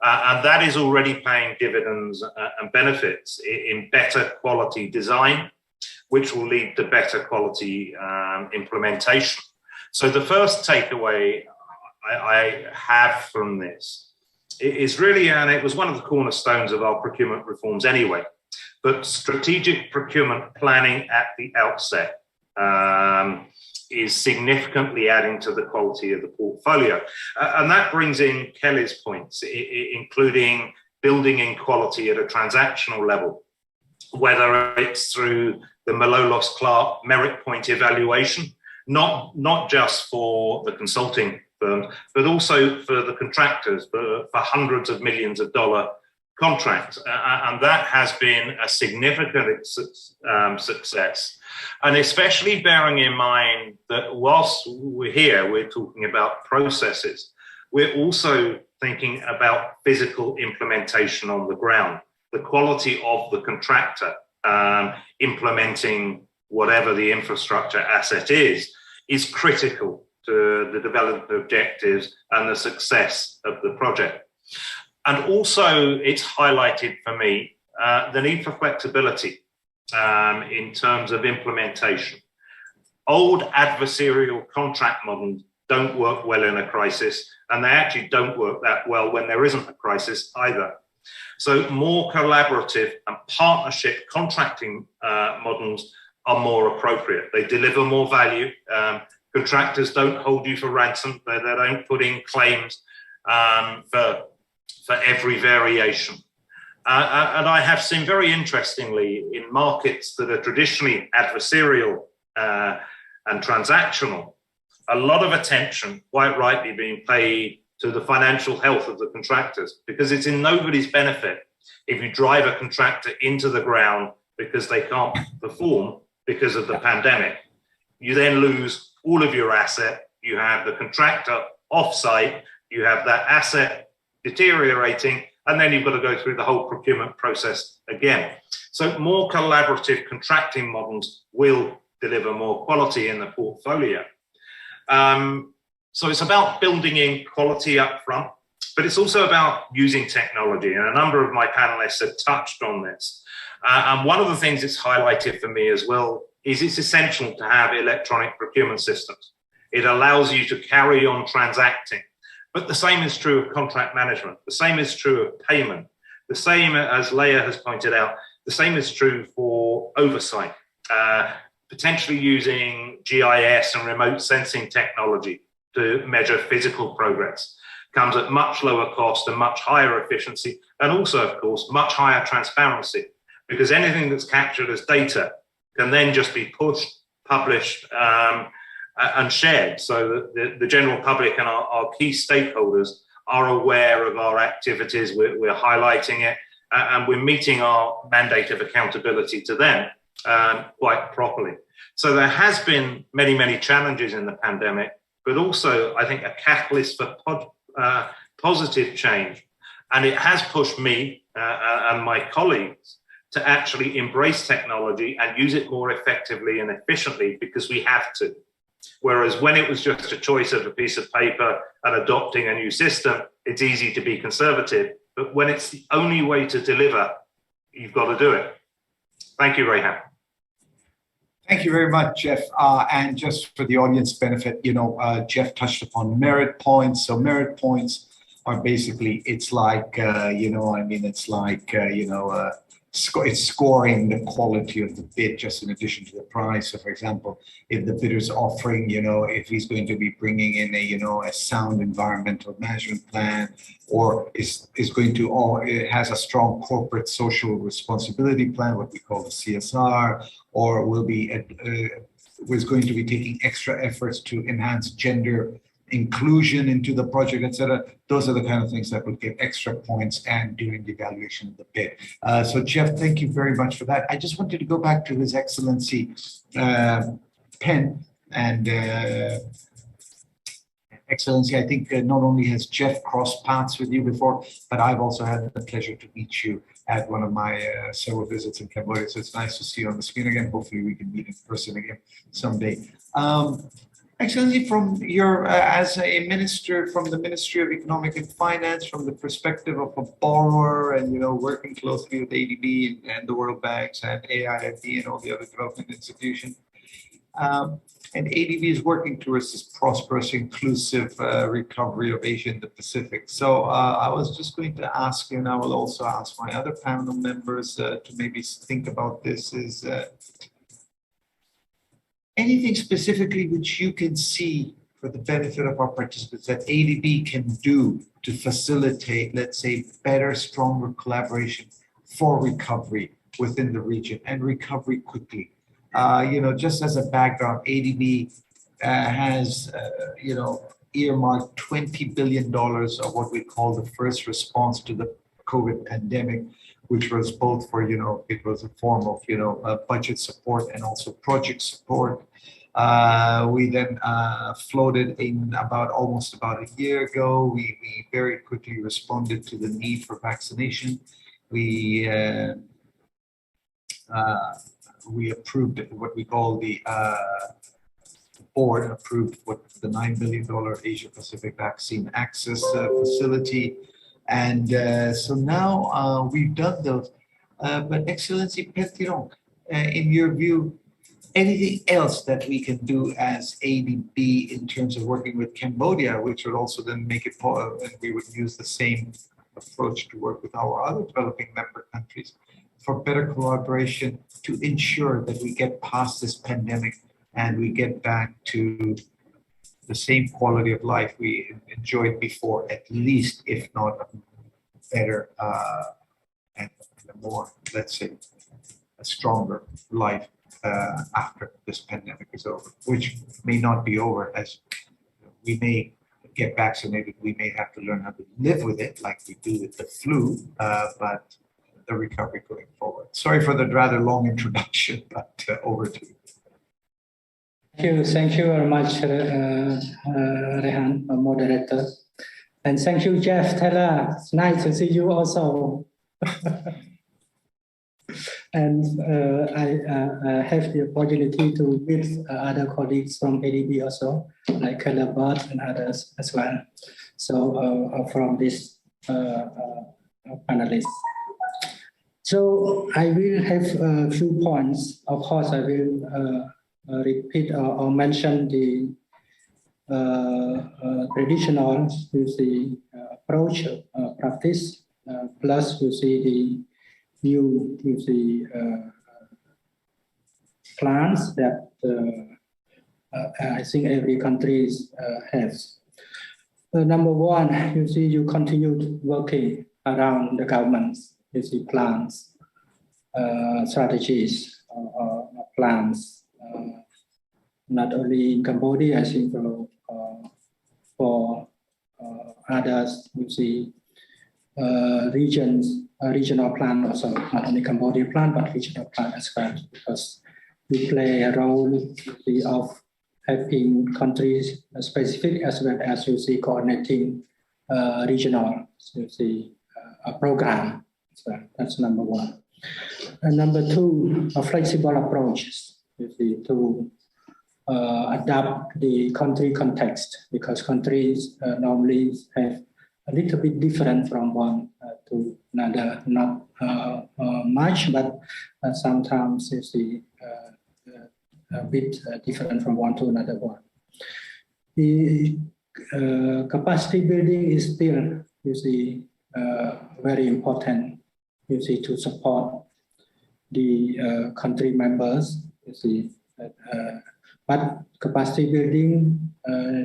And that is already paying dividends and benefits in better quality design, which will lead to better quality implementation. So the first takeaway I have from this is really, and it was one of the cornerstones of our procurement reforms anyway, but strategic procurement planning at the outset is significantly adding to the quality of the portfolio. And that brings in Kelly's points, including building in quality at a transactional level, whether it's through the Malolos-Clark merit point evaluation, not just for the consulting firms, but also for the contractors, for hundreds of millions of dollar contracts. And that has been a significant success. And especially bearing in mind that whilst we're here, we're talking about processes, we're also thinking about physical implementation on the ground. The quality of the contractor implementing whatever the infrastructure asset is critical to the development objectives and the success of the project. And also it's highlighted for me the need for flexibility in terms of implementation. Old adversarial contract models don't work well in a crisis, and they actually don't work that well when there isn't a crisis either. So more collaborative and partnership contracting models are more appropriate. They deliver more value. Contractors don't hold you for ransom. They don't put in claims for every variation. And I have seen very interestingly in markets that are traditionally adversarial and transactional, a lot of attention, quite rightly, being paid to the financial health of the contractors, because it's in nobody's benefit if you drive a contractor into the ground because they can't perform because of the pandemic. You then lose all of your asset. You have the contractor off-site, you have that asset deteriorating, and then you've got to go through the whole procurement process again. So more collaborative contracting models will deliver more quality in the portfolio. So it's about building in quality up front, but it's also about using technology. And a number of my panelists have touched on this. And one of the things it's highlighted for me as well is it's essential to have electronic procurement systems. It allows you to carry on transacting. But the same is true of contract management. The same is true of payment. The same, as Leah has pointed out, the same is true for oversight. Potentially using GIS and remote sensing technology to measure physical progress comes at much lower cost and much higher efficiency, and also, of course, much higher transparency, because anything that's captured as data can then just be pushed, published, and shared, so that the general public and our key stakeholders are aware of our activities. We're highlighting it, and we're meeting our mandate of accountability to them quite properly. So there has been many, many challenges in the pandemic, but also I think a catalyst for positive change. And it has pushed me and my colleagues to actually embrace technology and use it more effectively and efficiently, because we have to. Whereas when it was just a choice of a piece of paper and adopting a new system, it's easy to be conservative. But when it's the only way to deliver, you've got to do it. Thank you, Rayhan. Thank you very much, Jeff. And just for the audience benefit, Jeff touched upon merit points. So merit points are basically, it's like, it's scoring the quality of the bid just in addition to the price. So for example, if the bidder's offering, if he's going to be bringing in a sound environmental management plan, or it has a strong corporate social responsibility plan, what we call the CSR, or was going to be taking extra efforts to enhance gender inclusion into the project, etc. Those are the kind of things that would get extra points and during the evaluation of the bid. So Jeff, thank you very much for that. I just wanted to go back to His Excellency Penn, and Excellency, I think not only has Jeff crossed paths with you before, but I've also had the pleasure to meet you at one of my several visits in Cambodia. So it's nice to see you on the screen again. Hopefully we can meet in person again someday. Excellency, from your as a minister from the Ministry of Economic and Finance, from the perspective of a borrower, and working closely with ADB and the World Banks and AIFD and all the other development institutions, and ADB is working towards this prosperous, inclusive recovery of Asia and the Pacific. So I was just going to ask you, and I will also ask my other panel members to maybe think about this, is anything specifically which you can see for the benefit of our participants that ADB can do to facilitate, let's say, better, stronger collaboration for recovery within the region and recovery quickly? Just as a background, ADB has, earmarked $20 billion of what we call the first response to the COVID pandemic, which was both for, it was a form of, budget support and also project support. We then floated in almost about a year ago. We very quickly responded to the need for vaccination. We approved what we call the board approved the $9 billion Asia Pacific Vaccine Access Facility. And so now we've done those. But Excellency Pentirong, in your view, anything else that we can do as ADB in terms of working with Cambodia, which would also then make it, and we would use the same approach to work with our other developing member countries for better collaboration to ensure that we get past this pandemic and we get back to the same quality of life we enjoyed before, at least, if not better and a more, let's say, a stronger life after this pandemic is over, which may not be over, as we may get vaccinated, we may have to learn how to live with it like we do with the flu, but the recovery going forward. Sorry for the rather long introduction, but over to you. Thank you very much, Rehan, moderator. And thank you, Jeff Taylor. It's nice to see you also. And I have the opportunity to meet other colleagues from ADB also, like Byrd and others as well. So from this panelists. So I will have a few points. Of course, I will repeat or mention the traditional, approach, practice, plus the new, plans that I think every country has. Number one, you continue working around the government's, plans, strategies, plans, not only in Cambodia, I think for others, regional plan also, not only Cambodia plan, but regional plan as well, because we play a role of helping countries specific as well as coordinating regional a program. So that's number one. And number two, a flexible approaches to adapt the country context, because countries normally have a little bit different from one to another, not much, but sometimes a bit different from one to another one. The capacity building is still, very important, to support the country members, but capacity building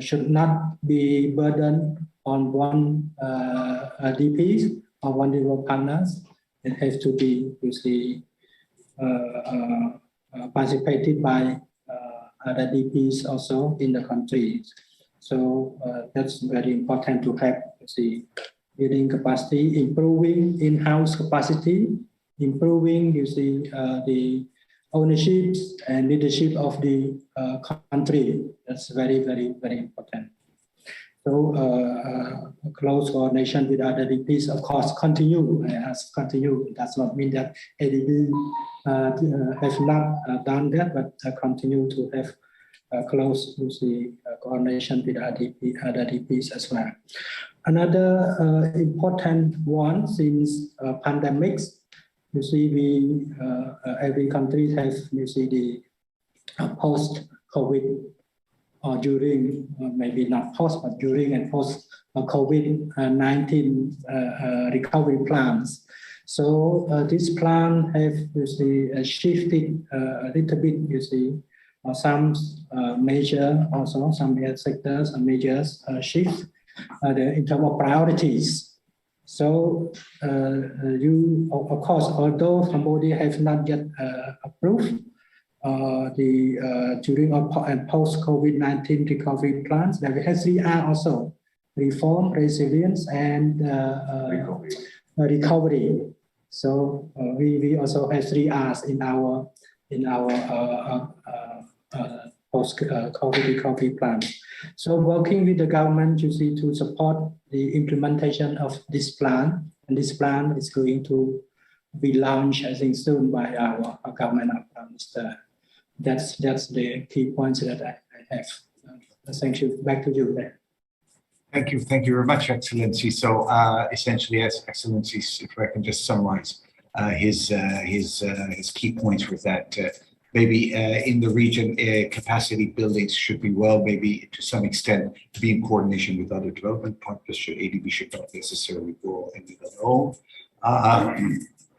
should not be burdened on one DPs or one development partners. It has to be participated by other DPs also in the countries. So that's very important to have building capacity, improving in-house capacity, improving the ownership and leadership of the country. That's very, very, very important. So close coordination with other DPs, of course, continue. It does not mean that ADB has not done that, but continue to have close coordination with other DPs as well. Another important one since pandemics, we every country has the post-COVID or during, maybe not post, but during and post COVID-19 recovery plans. So this plan have shifted a little bit, some major, also some sectors and measures shift in terms of priorities. So of course, although Cambodia has not yet approved the during and post-COVID-19 recovery plans, that we have 3R also: reform, resilience, and recovery. So we also have 3Rs in our post-COVID recovery plan. So working with the government, to support the implementation of this plan, and this plan is going to be launched, I think, soon by our government minister. That's the key points that I have. Thank you. Back to you, Ben. Thank you very much, Excellency. So essentially, as Excellency, if I can just summarize his key points with that. Maybe in the region, capacity buildings should be maybe to some extent be in coordination with other development partners. ADB should not necessarily go in it alone.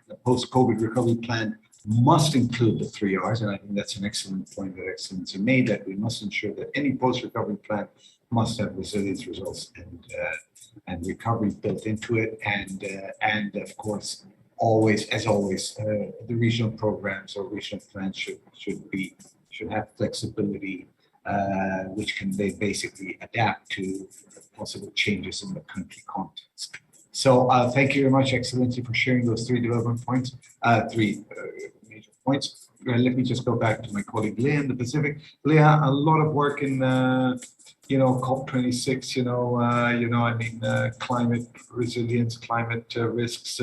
The post-COVID recovery plan must include the 3Rs, and I think that's an excellent point that Excellency made, that we must ensure that any post-recovery plan must have resilience results and recovery built into it, and of course always, as always, the regional programs or regional plans should have flexibility, which can they basically adapt to possible changes in the country context. So thank you very much, Excellency, for sharing those three development points, three major points. Let me just go back to my colleague Leah in the Pacific. Leah, a lot of work in COP26. Climate resilience, climate risks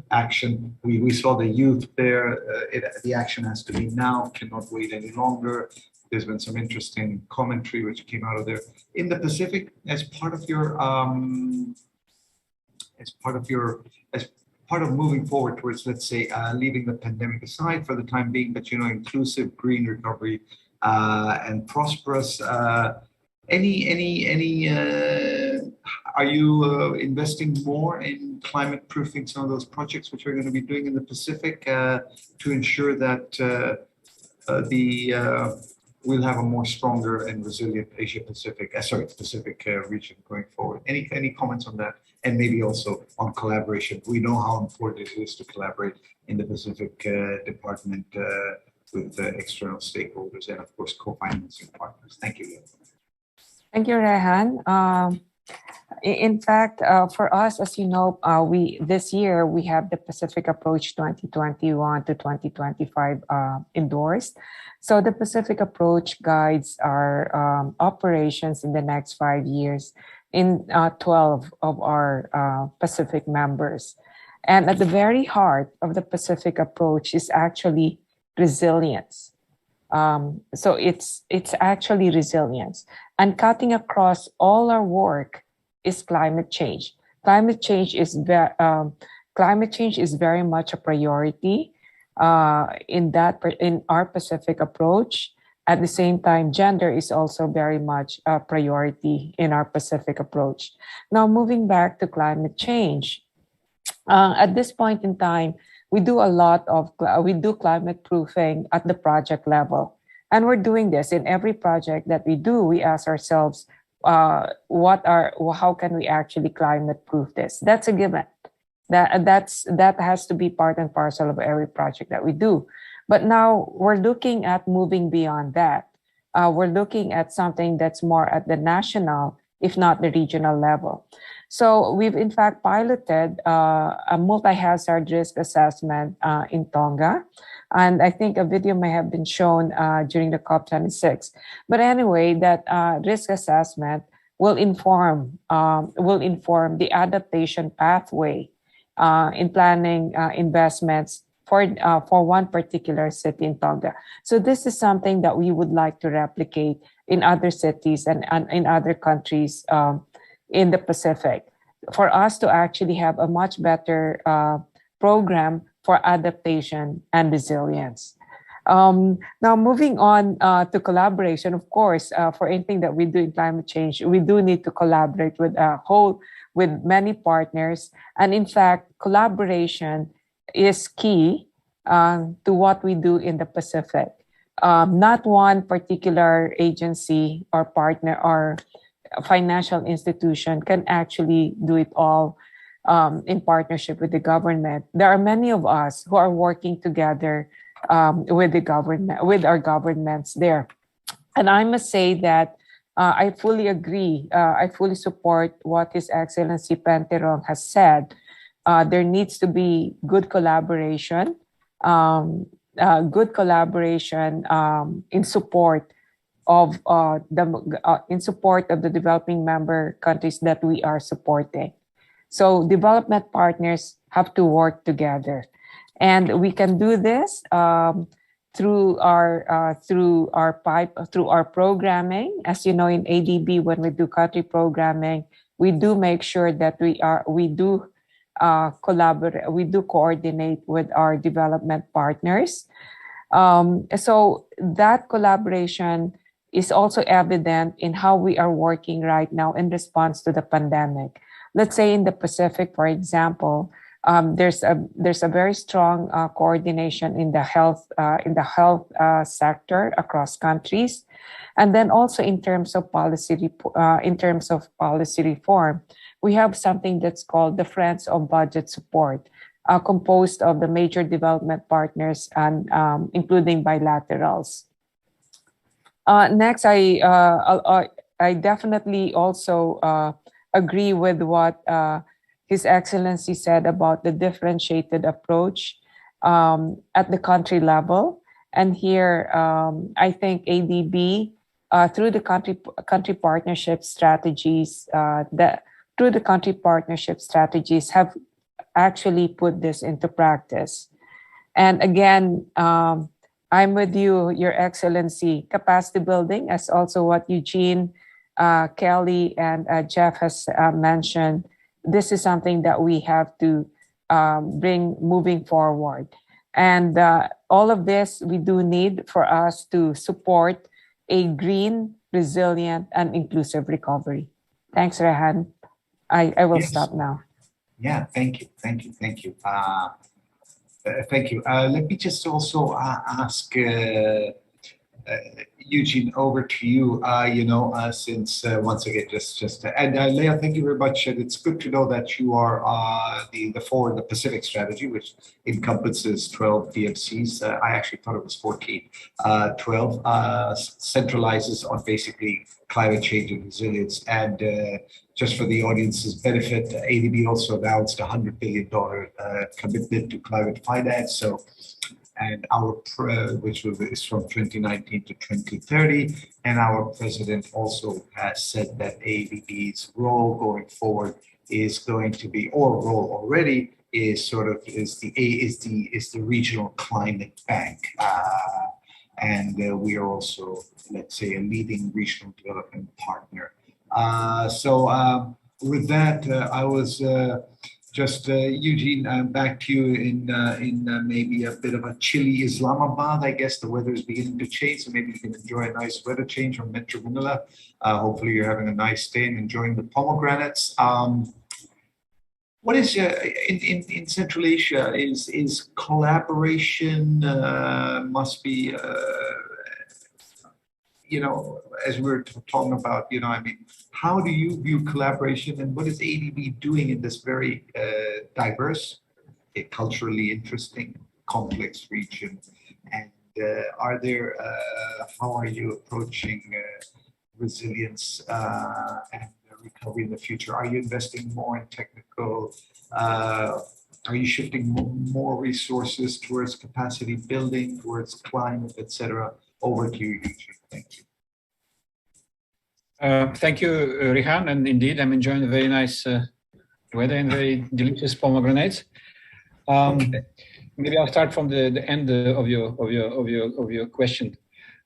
action. We saw the youth there. The action has to be now. Cannot wait any longer. There's been some interesting commentary which came out of there in the Pacific as part of moving forward towards, let's say, leaving the pandemic aside for the time being, but inclusive green recovery and prosperous. Are you investing more in climate proofing some of those projects which we're going to be doing in the Pacific to ensure that we'll have a more stronger and resilient Pacific region going forward? Any comments on that? And maybe also on collaboration. We know how important it is to collaborate in the Pacific Department with external stakeholders and, of course, co-financing partners. Thank you. Thank you, Rehan. In fact, for us, as you know, this year we have the Pacific Approach 2021 to 2025 endorsed. So the Pacific Approach guides our operations in the next 5 years in 12 of our Pacific members. And at the very heart of the Pacific Approach is actually resilience. So it's actually resilience. And cutting across all our work is climate change. Climate change is very much a priority in our Pacific Approach. At the same time, gender is also very much a priority in our Pacific Approach. Now, moving back to climate change, at this point in time, we do climate proofing at the project level. And we're doing this in every project that we do. We ask ourselves, how can we actually climate proof this? That's a given. That has to be part and parcel of every project that we do. But now we're looking at moving beyond that. We're looking at something that's more at the national, if not the regional level. So we've in fact piloted a multi-hazard risk assessment in Tonga. And I think a video may have been shown during the COP26. But anyway, that risk assessment will inform the adaptation pathway in planning investments for one particular city in Tonga. So this is something that we would like to replicate in other cities and in other countries in the Pacific, for us to actually have a much better program for adaptation and resilience. Now, moving on to collaboration, of course, for anything that we do in climate change, we do need to collaborate with many partners. And in fact, collaboration is key to what we do in the Pacific. Not one particular agency or partner or financial institution can actually do it all in partnership with the government. There are many of us who are working together with the government, with our governments there. And I must say that I fully agree. I fully support what His Excellency Penterong has said. There needs to be good collaboration, in support of the developing member countries that we are supporting. So development partners have to work together, and we can do this through our programming. As you know, in ADB, when we do country programming, we do make sure that we do coordinate with our development partners. So that collaboration is also evident in how we are working right now in response to the pandemic. Let's say in the Pacific, for example, there's a very strong coordination in the health sector across countries, and then also in terms of policy reform, we have something that's called the Friends of Budget Support. composed of the major development partners and including bilaterals. Next, I definitely also agree with what His Excellency said about the differentiated approach at the country level. And here, I think ADB, through the country partnership strategies, have actually put this into practice. And again, I'm with you, Your Excellency. Capacity building, as also what Eugene, Kelly, and Jeff has mentioned, this is something that we have to bring moving forward. And all of this we do need for us to support a green, resilient, and inclusive recovery. Thanks, Rehan. I will stop now. Yeah, thank you. Thank you. Thank you. Let me just also ask Eugene, over to you. Since once again, and Leah, thank you very much. And it's good to know that you are the Forward the Pacific strategy, which encompasses 12 DMCs. I actually thought it was 14. 12 centralizes on basically climate change and resilience. And just for the audience's benefit, ADB also announced a $100 billion commitment to climate finance. And our which is from 2019 to 2030, and our president also has said that ADB's role going forward is going to be, or role already is the regional climate bank, and we are also, let's say, a leading regional development partner. With that, I was. Just Eugene, back to you in maybe a bit of a chilly Islamabad. I guess the weather is beginning to change, so maybe you can enjoy a nice weather change from Metro Manila. Hopefully, you're having a nice day and enjoying the pomegranates. What is in Central Asia? Is collaboration must be as we're talking about, how do you view collaboration, and what is ADB doing in this very diverse, culturally interesting, complex region? And how are you approaching resilience and recovery in the future? Are you investing more in technical? Are you shifting more resources towards capacity building, towards climate, etc.? Over to you, Eugene. Thank you. Thank you, Rehan. And indeed, I'm enjoying the very nice weather and very delicious pomegranates. Maybe I'll start from the end of your question.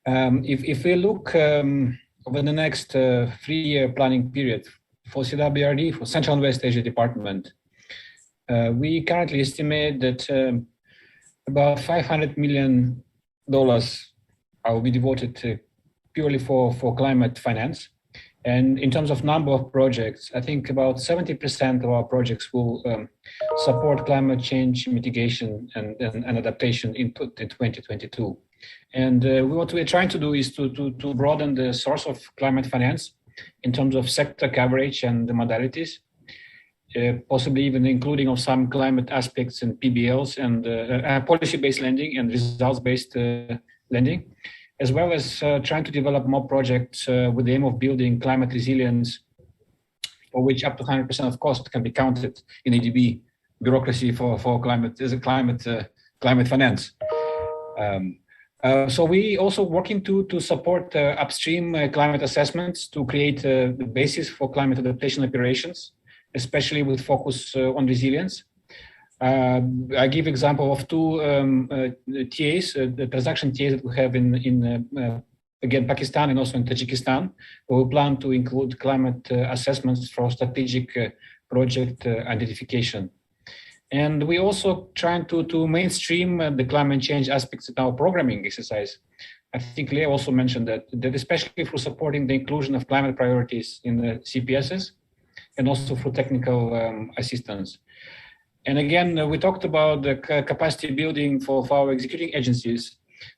If we look over the next 3-year planning period for CWRD, for Central and West Asia Department, we currently estimate that about $500 million will be devoted purely for climate finance. And in terms of number of projects, I think about 70% of our projects will support climate change mitigation and adaptation input in 2022. And what we're trying to do is to broaden the source of climate finance in terms of sector coverage and the modalities, possibly even including of some climate aspects in PBLs and policy-based lending and results-based lending, as well as trying to develop more projects with the aim of building climate resilience, for which up to 100% of cost can be counted in ADB bureaucracy for climate finance. So we also working to support upstream climate assessments to create the basis for climate adaptation operations, especially with focus on resilience. I give example of two TAs, the transaction TAs that we have in again, Pakistan and also in Tajikistan. We plan to include climate assessments for strategic project identification. And we also trying to mainstream the climate change aspects in our programming exercise. I think Leah also mentioned that especially for supporting the inclusion of climate priorities in the CPSs and also for technical assistance. And again, we talked about the capacity building for our executing agencies,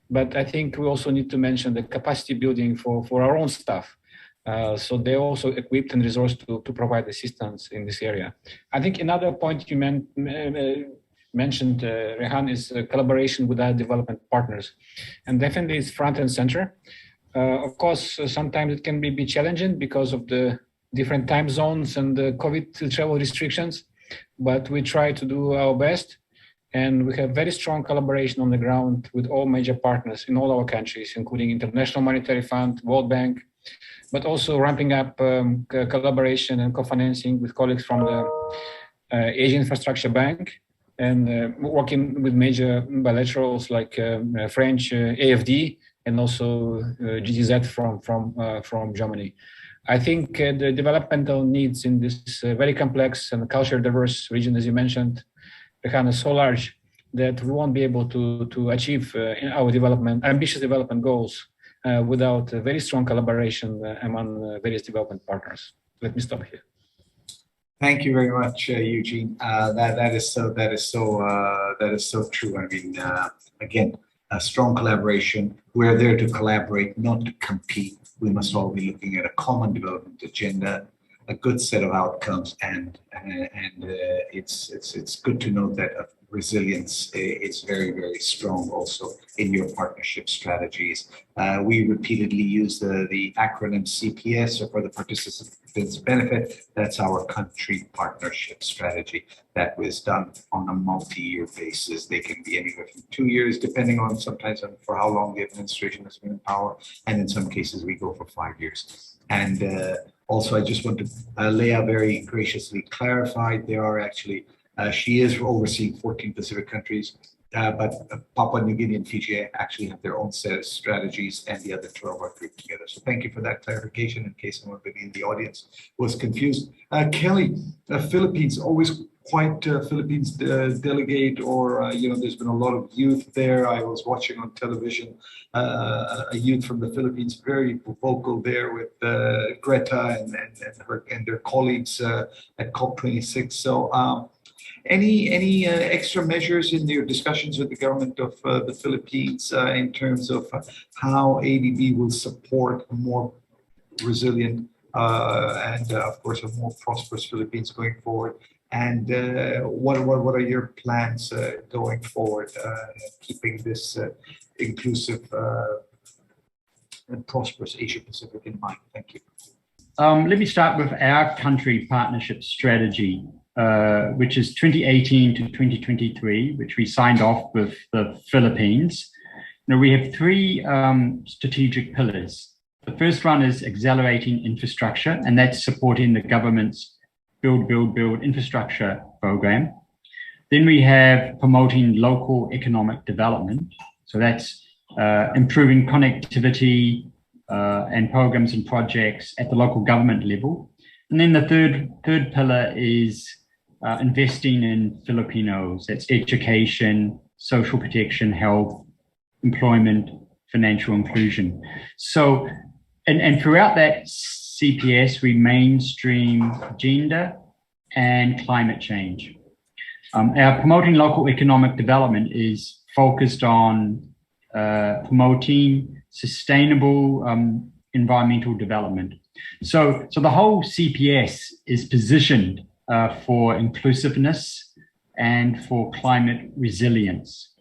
but I think we also need to mention the capacity building for our own staff. So they're also equipped and resourced to provide assistance in this area. I think another point you mentioned, Rehan, is collaboration with our development partners. And definitely it's front and center. Of course, sometimes it can be challenging because of the different time zones and the COVID travel restrictions, but we try to do our best. And we have very strong collaboration on the ground with all major partners in all our countries, including International Monetary Fund, World Bank, but also ramping up collaboration and co-financing with colleagues from the Asian Infrastructure Bank, and working with major bilaterals like French AFD and also GTZ from Germany. I think the developmental needs in this very complex and culturally diverse region, as you mentioned, Rehan, is so large that we won't be able to achieve our ambitious development goals without a very strong collaboration among various development partners. Let me stop here. Thank you very much, Eugene. That is so true. I mean, again, a strong collaboration. We're there to collaborate, not to compete. We must all be looking at a common development agenda, a good set of outcomes, and it's good to know that resilience is very, very strong also in your partnership strategies. We repeatedly use the acronym CPS, or for the participants' benefit. That's our country partnership strategy that was done on a multi-year basis. They can be anywhere from 2 years, depending on sometimes for how long the administration has been in power, and in some cases we go for 5 years. And also, I just want to, Leah very graciously clarified, there are actually, she is overseeing 14 Pacific countries, but Papua New Guinea and Fiji actually have their own set of strategies, and the other 12 are grouped together. So thank you for that clarification in case someone in the audience was confused. Kelly, Philippines, always quite Philippines delegate, or, there's been a lot of youth there. I was watching on television a youth from the Philippines, very vocal there with Greta and their colleagues at COP26. So any extra measures in your discussions with the government of the Philippines in terms of how ADB will support a more resilient and of course a more prosperous Philippines going forward? And what are your plans going forward, keeping this inclusive and prosperous Asia Pacific in mind? Thank you. Let me start with our country partnership strategy, which is 2018 to 2023, which we signed off with the Philippines. Now, we have three strategic pillars. The first one is accelerating infrastructure, and that's supporting the government's Build infrastructure program. Then we have promoting local economic development. So that's improving connectivity and programs and projects at the local government level. And then the third pillar is investing in Filipinos. That's education, social protection, health, employment, financial inclusion. So, and throughout that CPS, we mainstream gender and climate change. Our promoting local economic development is focused on promoting sustainable environmental development. So the whole CPS is positioned for inclusiveness and for climate resilience.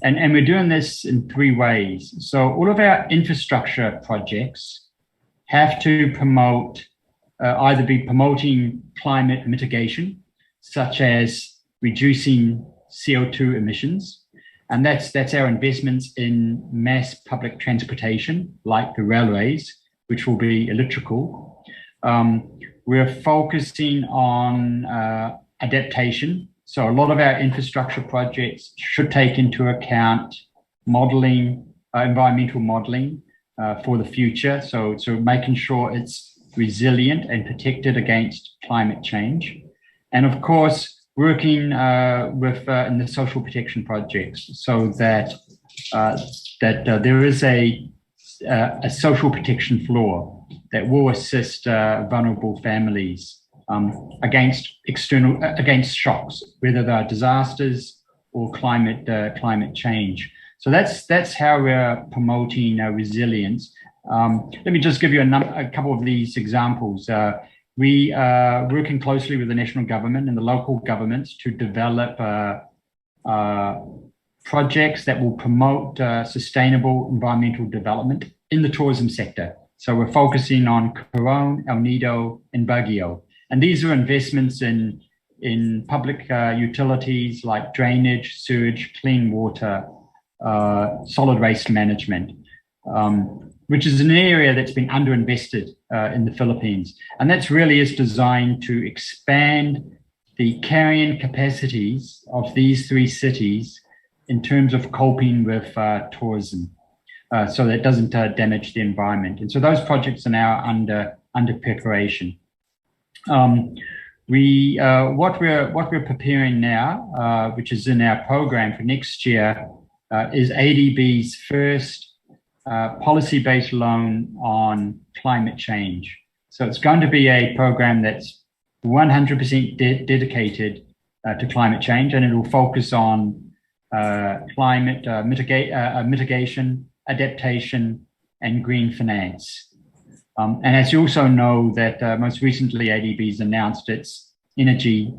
And we're doing this in three ways. So all of our infrastructure projects have to promote, either be promoting climate mitigation, such as reducing CO2 emissions. And that's our investments in mass public transportation, like the railways, which will be electrical. We're focusing on adaptation. So a lot of our infrastructure projects should take into account modeling, environmental modeling for the future. So making sure it's resilient and protected against climate change. And of course, working with in the social protection projects, so that there is a social protection floor that will assist vulnerable families against shocks, whether they are disasters or climate change. So that's how we're promoting resilience. Let me just give you a couple of these examples. We are working closely with the national government and the local governments to develop projects that will promote sustainable environmental development in the tourism sector. So we're focusing on Coron, El Nido, and Baguio. And these are investments in public utilities like drainage, sewage, clean water, solid waste management, which is an area that's been underinvested in the Philippines. And that's really is designed to expand the carrying capacities of these three cities in terms of coping with tourism, so that it doesn't damage the environment. And so those projects are now under preparation. What we're preparing now, which is in our program for next year, is ADB's first policy-based loan on climate change. So it's going to be a program that's 100% dedicated to climate change, and it will focus on climate mitigation, adaptation, and green finance. And as you also know, that most recently ADB's announced its energy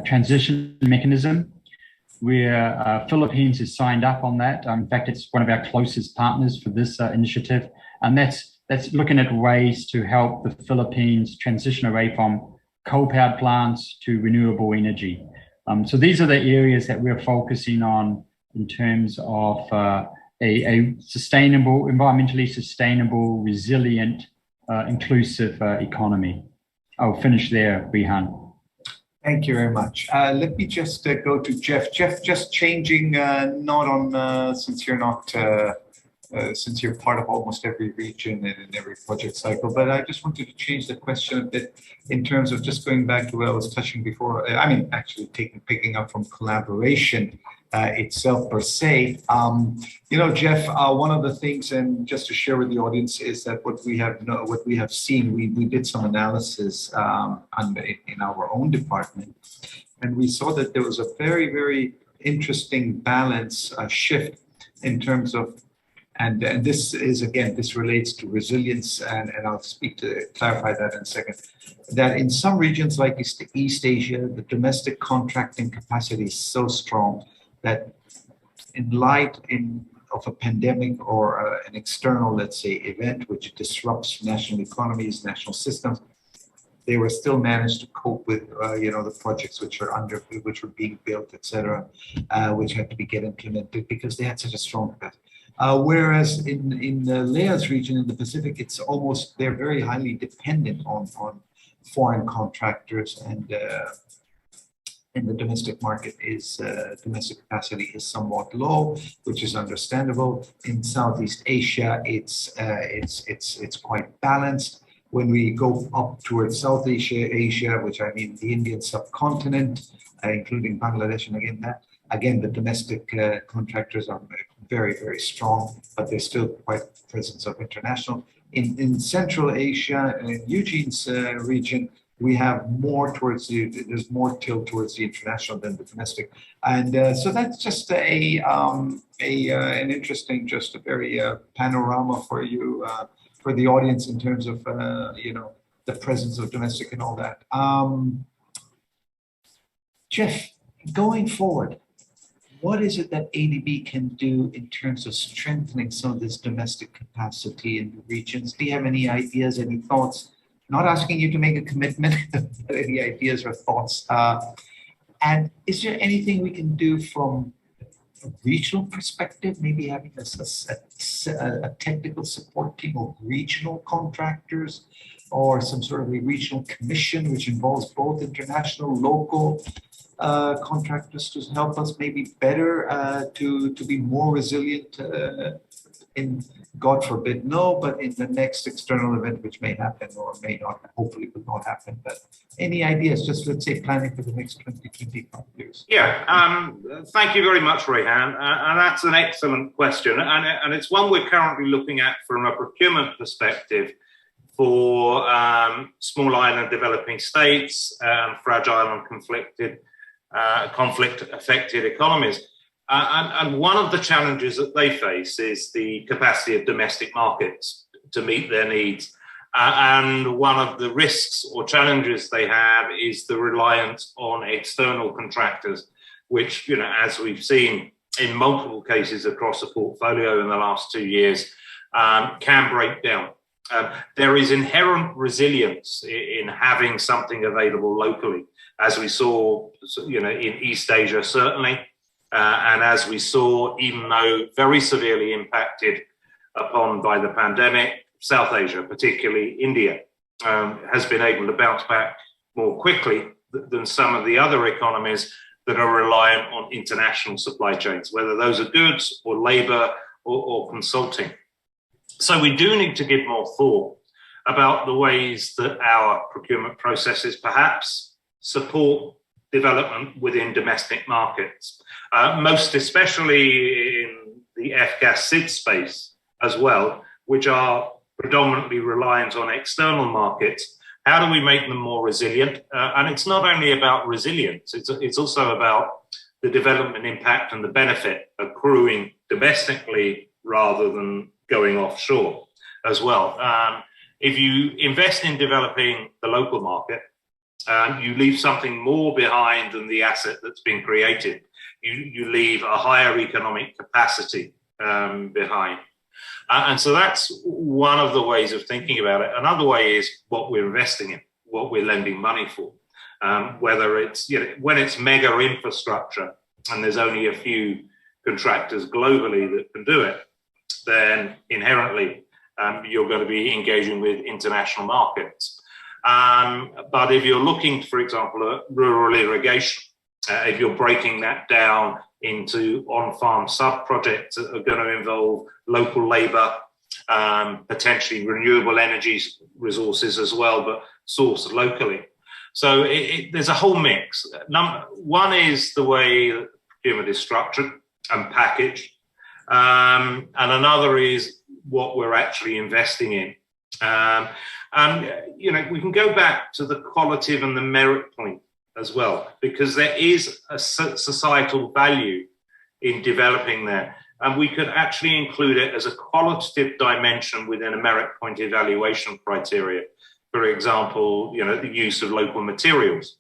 transition mechanism, where Philippines has signed up on that. In fact, it's one of our closest partners for this initiative, and that's looking at ways to help the Philippines transition away from coal-powered plants to renewable energy. So these are the areas that we're focusing on in terms of a sustainable, environmentally sustainable, resilient, inclusive economy. I'll finish there, Rihan. Thank you very much. Let me just go to Jeff. Jeff, just changing, not on, since you're not, since you're part of almost every region and in every project cycle, but I just wanted to change the question a bit in terms of just going back to what I was touching before. I mean, actually picking up from collaboration itself per se. You know, Jeff, one of the things, and just to share with the audience, is that what we have seen, we did some analysis in our own department, and we saw that there was a very, very interesting balance shift in terms of, and this is, again, this relates to resilience, and I'll clarify that in a second, that in some regions like East Asia, the domestic contracting capacity is so strong that in light of a pandemic or an external, let's say, event which disrupts national economies, national systems, they were still managed to cope with, you know, the projects which were being built, et cetera, which had to get implemented because they had such a strong capacity. Whereas in Leah's region in the Pacific, it's almost, they're very highly dependent on foreign contractors, and in the domestic market is domestic capacity is somewhat low, which is understandable. In Southeast Asia, it's quite balanced. When we go up towards South Asia, which I mean the Indian subcontinent, including Bangladesh, and again, the domestic contractors are very, very strong, but there's still quite a presence of international. In Central Asia, in Eugene's region, we have more towards there's more tilt towards the international than the domestic. And so that's just an interesting, just a very panorama for you, for the audience in terms of, you know, the presence of domestic and all that. Jeff, going forward, what is it that ADB can do in terms of strengthening some of this domestic capacity in the regions? Do you have any ideas, any thoughts? Not asking you to make a commitment, but any ideas or thoughts? And is there anything we can do from a regional perspective, maybe having a technical support team of regional contractors, or some sort of a regional commission which involves both international, local contractors to help us maybe better to be more resilient in, God forbid, no, but in the next external event which may happen or may not, hopefully will not happen. But any ideas, just let's say planning for the next 20, 25 years? Yeah, thank you very much, Rehan. And that's an excellent question. And it's one we're currently looking at from a procurement perspective for small island developing states, fragile and conflict-affected economies. And one of the challenges that they face is the capacity of domestic markets to meet their needs. And one of the risks or challenges they have is the reliance on external contractors which, as we've seen in multiple cases across the portfolio in the last 2 years, can break down. There is inherent resilience in having something available locally, as we saw, in East Asia, certainly. And as we saw, even though very severely impacted upon by the pandemic, South Asia, particularly India, has been able to bounce back more quickly than some of the other economies that are reliant on international supply chains, whether those are goods or labor or consulting. So we do need to give more thought about the ways that our procurement processes perhaps support development within domestic markets, most especially in the F-gas SID space as well, which are predominantly reliant on external markets. How do we make them more resilient? And it's not only about resilience, it's also about the development impact and the benefit accruing domestically rather than going offshore as well. If you invest in developing the local market, you leave something more behind than the asset that's been created. You leave a higher economic capacity behind. And so that's one of the ways of thinking about it. Another way is what we're investing in, what we're lending money for. Whether it's, when it's mega infrastructure and there's only a few contractors globally that can do it, then inherently you're going to be engaging with international markets. But if you're looking, for example, at rural irrigation, if you're breaking that down into on-farm sub-projects that are going to involve local labor, potentially renewable energy resources as well, but sourced locally. So there's a whole mix. One is the way that procurement is structured and packaged, and another is what we're actually investing in. We can go back to the qualitative and the merit point as well, because there is a societal value in developing there. And we could actually include it as a qualitative dimension within a merit point evaluation criteria. For example, the use of local materials,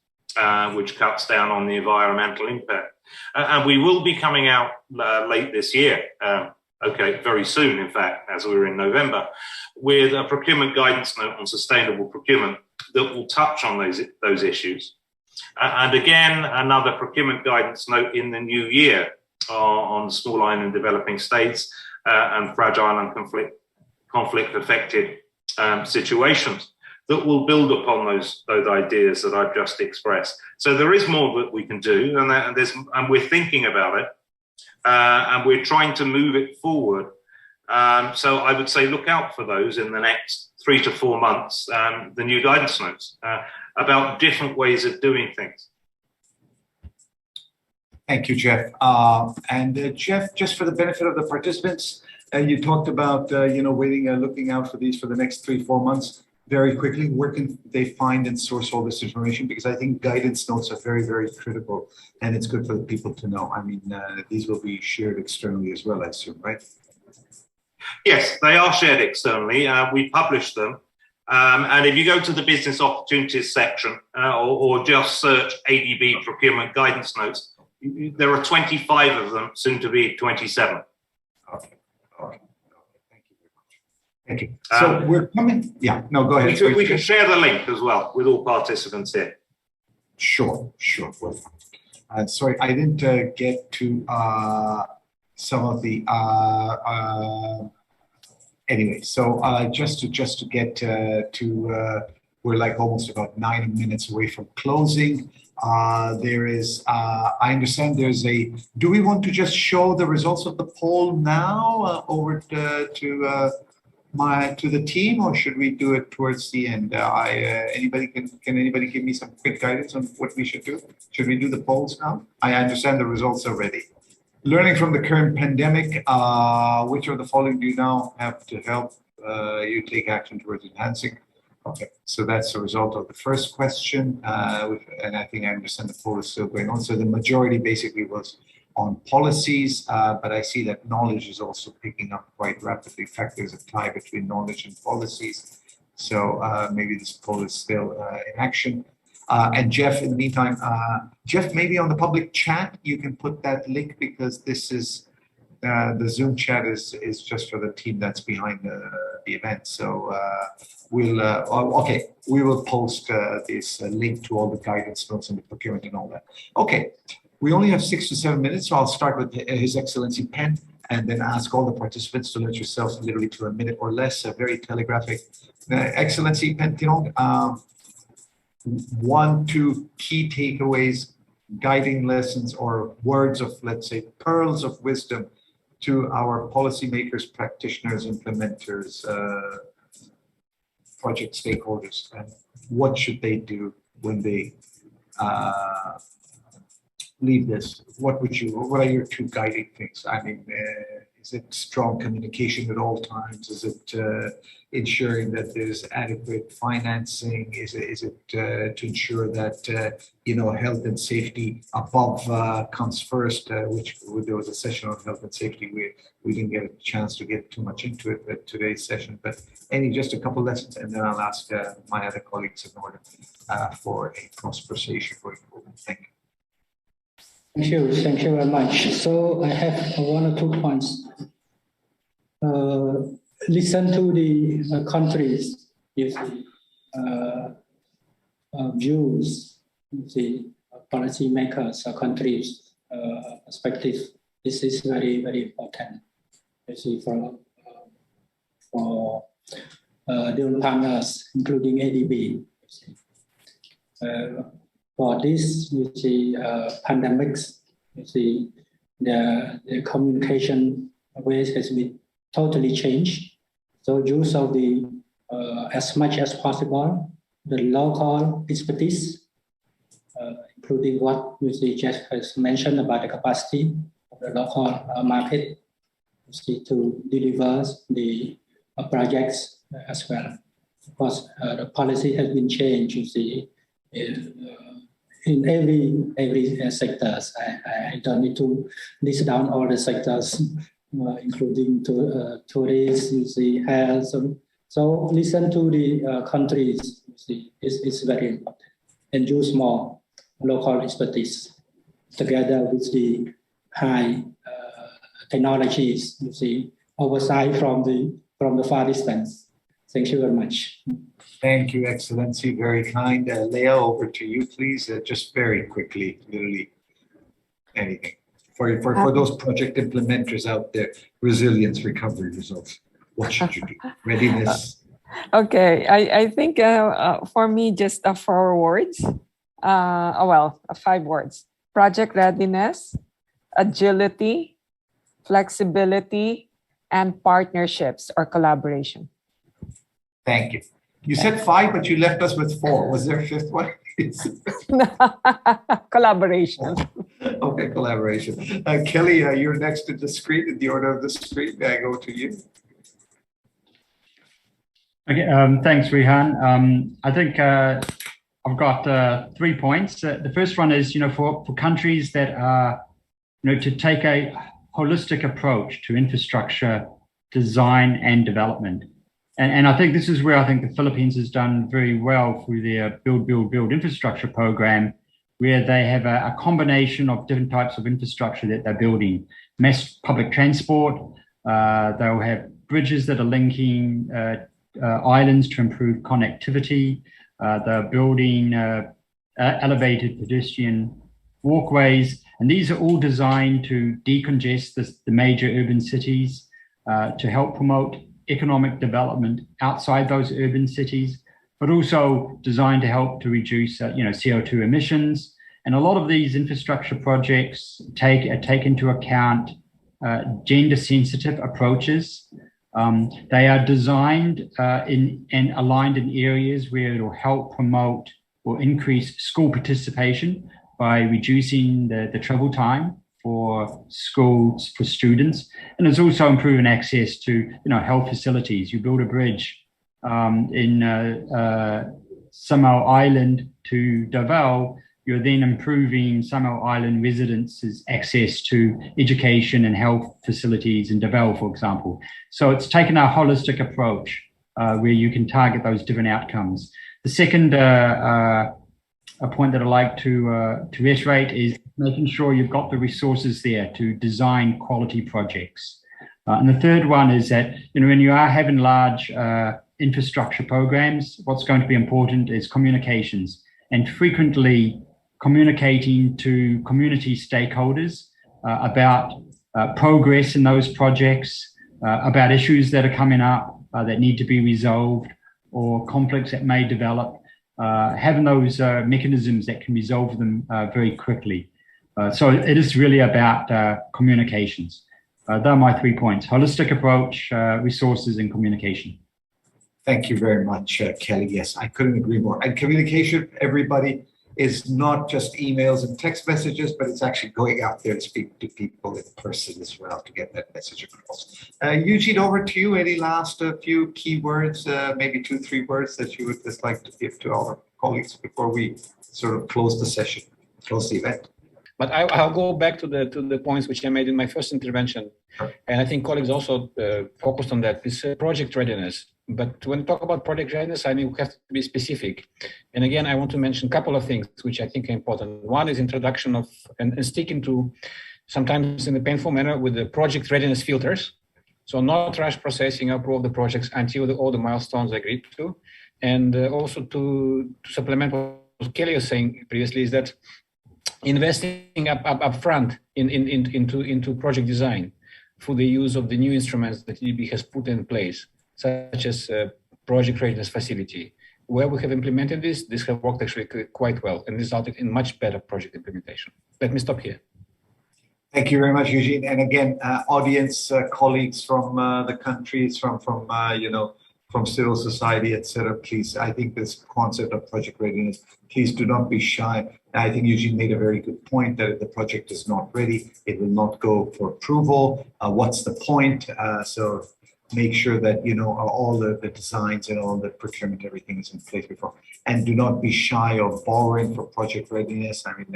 which cuts down on the environmental impact. And we will be coming out late this year, very soon, in fact, as we're in November, with a procurement guidance note on sustainable procurement that will touch on those issues. And again, another procurement guidance note in the new year on small island developing states and fragile and conflict-affected situations that will build upon those ideas that I've just expressed. So there is more that we can do, and we're thinking about it, and we're trying to move it forward. So I would say look out for those in the next 3 to 4 months, the new guidance notes about different ways of doing things. Thank you, Jeff. Jeff, just for the benefit of the participants, you talked about waiting, looking out for these for the next 3-4 months. Very quickly, where can they find and source all this information? Because I think guidance notes are very, very critical, and it's good for the people to know. I mean, these will be shared externally as well, I assume, right? Yes, they are shared externally. We publish them. And if you go to the business opportunities section or just search ADB procurement guidance notes, there are 25 of them, soon to be 27. Okay. Thank you. So we're coming. Yeah, no, go ahead. We can share the link as well with all participants here. Sure. Sorry, I didn't get to some of the. Anyway, so just to get to, we're like almost about 9 minutes away from closing. There is, I understand there's a. Do we want to just show the results of the poll now over to the team, or should we do it towards the end? Can anybody give me some quick guidance on what we should do? Should we do the polls now? I understand the results already. Learning from the current pandemic, which of the following do you now have to help you take action towards enhancing? Okay, so that's the result of the first question, and I think I understand the poll is still going on. So the majority basically was on policies, but I see that knowledge is also picking up quite rapidly. In fact, there's a tie between knowledge and policies. So maybe this poll is still in action. And Jeff, in the meantime, Jeff, maybe on the public chat, you can put that link because this is, the Zoom chat is just for the team that's behind the event. So we will post this link to all the guidance notes and the procurement and all that. Okay, we only have 6 to 7 minutes, so I'll start with His Excellency Penn and then ask all the participants to limit yourselves literally to a minute or less, very telegraphic. Excellency Penn Tirong, 1, 2 key takeaways, guiding lessons or words of, let's say, pearls of wisdom to our policymakers, practitioners, implementers, project stakeholders, and what should they do when they leave this? What are your 2 guiding things? I mean, is it strong communication at all times? Is it ensuring that there's adequate financing? Is it to ensure that health and safety above comes first? Which there was a session on health and safety. We didn't get a chance to get too much into it at today's session. But just a couple lessons, and then I'll ask my other colleagues in order for a conversation going forward. Thank you. Thank you very much. So I have 1 or 2 points. Listen to the countries' views, the policymakers, countries' perspective. This is very, very important. For different partners, including ADB. For this, pandemics, the communication ways has been totally changed. So use of the, as much as possible, the local expertise, including what Jeff has mentioned about the capacity of the local market, to deliver the projects as well. Of course, the policy has been changed, in every sectors. I don't need to list down all the sectors, including tourism, health. So listen to the countries. It's very important, and use more local expertise together with the high technologies. Oversight from the far distance. Thank you very much. Thank you, Excellency. Very kind. Leah, over to you, please. Just very quickly, literally anything. For those project implementers out there, resilience, recovery, results. What should you do? Readiness. Okay, I think for me, just 4 words. 5 words. Project readiness, agility, flexibility, and partnerships or collaboration. Thank you. You said 5, but you left us with 4. Was there a 5th one? Collaboration. Okay, collaboration. Kelly, you're next to the screen, in the order of the screen. May I go to you? Okay, thanks, Rehan. I think I've got 3 points. The first one is, for countries that are, to take a holistic approach to infrastructure design and development. And I think this is where I think the Philippines has done very well through their Build infrastructure program, where they have a combination of different types of infrastructure that they're building. Mass public transport, they'll have bridges that are linking islands to improve connectivity. They're building elevated pedestrian walkways, and these are all designed to decongest the major urban cities, to help promote economic development outside those urban cities, but also designed to help to reduce, CO2 emissions. And a lot of these infrastructure projects take into account gender-sensitive approaches. They are designed and aligned in areas where it will help promote or increase school participation by reducing the travel time for schools, for students, and it's also improving access to health facilities. You build a bridge in Samau Island to Davao, you're then improving Samau Island residents' access to education and health facilities in Davao, for example. So it's taken a holistic approach where you can target those different outcomes. The second a point that I'd like to reiterate is making sure you've got the resources there to design quality projects. And the third one is that, when you are having large infrastructure programs, what's going to be important is communications, and frequently communicating to community stakeholders about progress in those projects, about issues that are coming up that need to be resolved, or conflicts that may develop, having those mechanisms that can resolve them very quickly. So it is really about communications. Those are my 3 points: holistic approach, resources, and communication. Thank you very much, Kelly. Yes, I couldn't agree more. And communication, everybody, is not just emails and text messages, but it's actually going out there and speak to people in person as well to get that message across. Eugene, over to you. Any last few key words, maybe 2-3 words that you would just like to give to our colleagues before we sort of close the session, close the event? But I'll go back to the points which I made in my first intervention, and I think colleagues also focused on that. This project readiness. But when we talk about project readiness, I mean, we have to be specific. And again, I want to mention a couple of things which I think are important. One is introduction of and sticking to, sometimes in a painful manner, with the project readiness filters. So not rush processing, approve the projects until all the milestones are agreed to. And also to supplement what Kelly was saying previously, is that investing up front into project design through the use of the new instruments that EDB has put in place, such as Project Readiness Facility. Where we have implemented this has worked actually quite well and resulted in much better project implementation. Let me stop here. Thank you very much, Eugene. And again, audience, colleagues from the countries, from civil society, etc. Please, I think this concept of project readiness, please do not be shy. I think Eugene made a very good point that if the project is not ready, it will not go for approval. What's the point? So make sure that all the designs and all the procurement, everything is in place before. And do not be shy of borrowing for project readiness. I mean,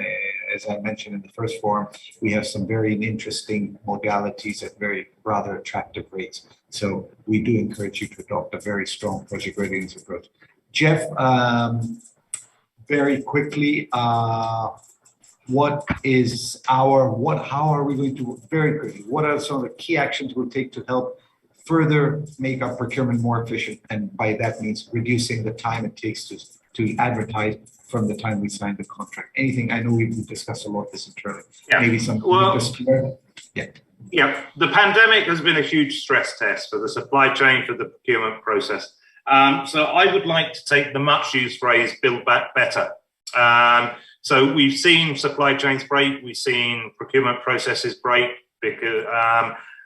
as I mentioned in the first forum, we have some very interesting modalities at rather attractive rates. So we do encourage you to adopt a very strong project readiness approach. Jeff, very quickly, how are we going to, very quickly, what are some of the key actions we'll take to help further make our procurement more efficient? And by that means reducing the time it takes to advertise from the time we sign the contract. Anything, I know we've discussed a lot this internally. Yeah. Maybe some, Yeah, the pandemic has been a huge stress test for the supply chain, for the procurement process. So I would like to take the much used phrase, build back better. So we've seen supply chains break, we've seen procurement processes break, because,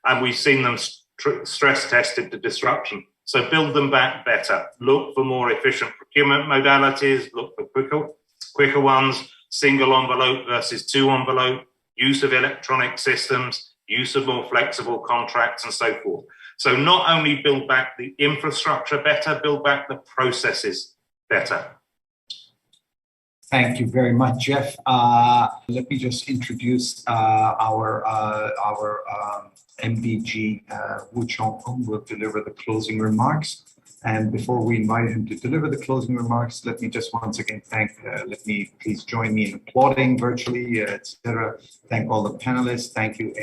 and we've seen them stress tested to disruption. So build them back better. Look for more efficient procurement modalities, look for quicker ones, single envelope versus 2 envelope, use of electronic systems, use of more flexible contracts and so forth. So not only build back the infrastructure better, build back the processes better. Thank you very much, Jeff. Let me just introduce our MDG, Wu Chong-Kung, will deliver the closing remarks. And before we invite him to deliver the closing remarks, let me just once again let me please join me in applauding virtually, etc. Thank all the panelists. Thank you,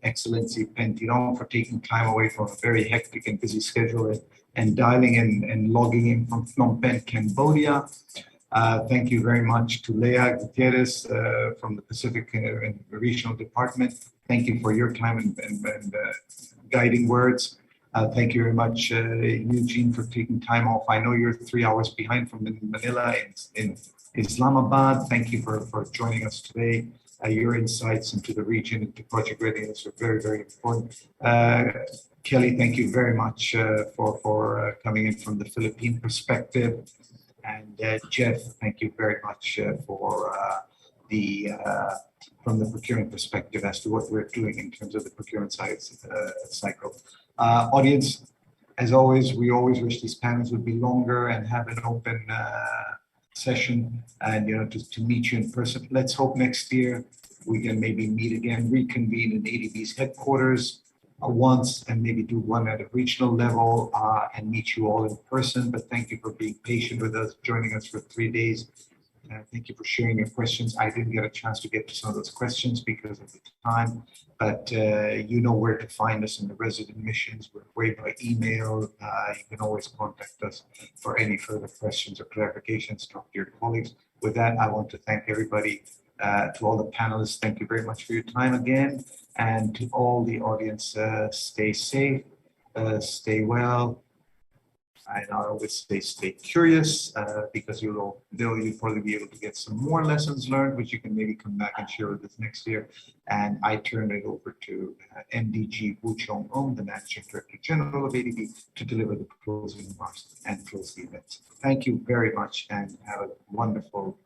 Excellency Pentirong, for taking time away from a very hectic and busy schedule and dialing in and logging in from Phnom Penh, Cambodia. Thank you very much to Leah Gutierrez from the Pacific and Regional Department. Thank you for your time and guiding words. Thank you very much, Eugene, for taking time off. I know you're 3 hours behind from Manila in Islamabad. Thank you for joining us today. Your insights into the region, into Project Readiness are very, very important. Kelly, thank you very much for coming in from the Philippine perspective. And Jeff, thank you very much for from the procurement perspective as to what we're doing in terms of the procurement cycle. Audience, as always, we always wish these panels would be longer and have an open session and to meet you in person. Let's hope next year we can maybe meet again, reconvene in ADB's headquarters once, and maybe do one at a regional level and meet you all in person. But thank you for being patient with us, joining us for 3 days. Thank you for sharing your questions. I didn't get a chance to get to some of those questions because of the time, but you know where to find us in the resident missions. We're away by email. You can always contact us for any further questions or clarifications. Talk to your colleagues. With that, I want to thank everybody, to all the panelists. Thank you very much for your time again. And to all the audience, stay safe, stay well. And I always say stay curious, because you'll probably be able to get some more lessons learned, which you can maybe come back and share with us next year. And I turn it over to MDG Wu Chong Ong, the Managing Director General of ADB, to deliver the closing remarks and close the event. Thank you very much and have a wonderful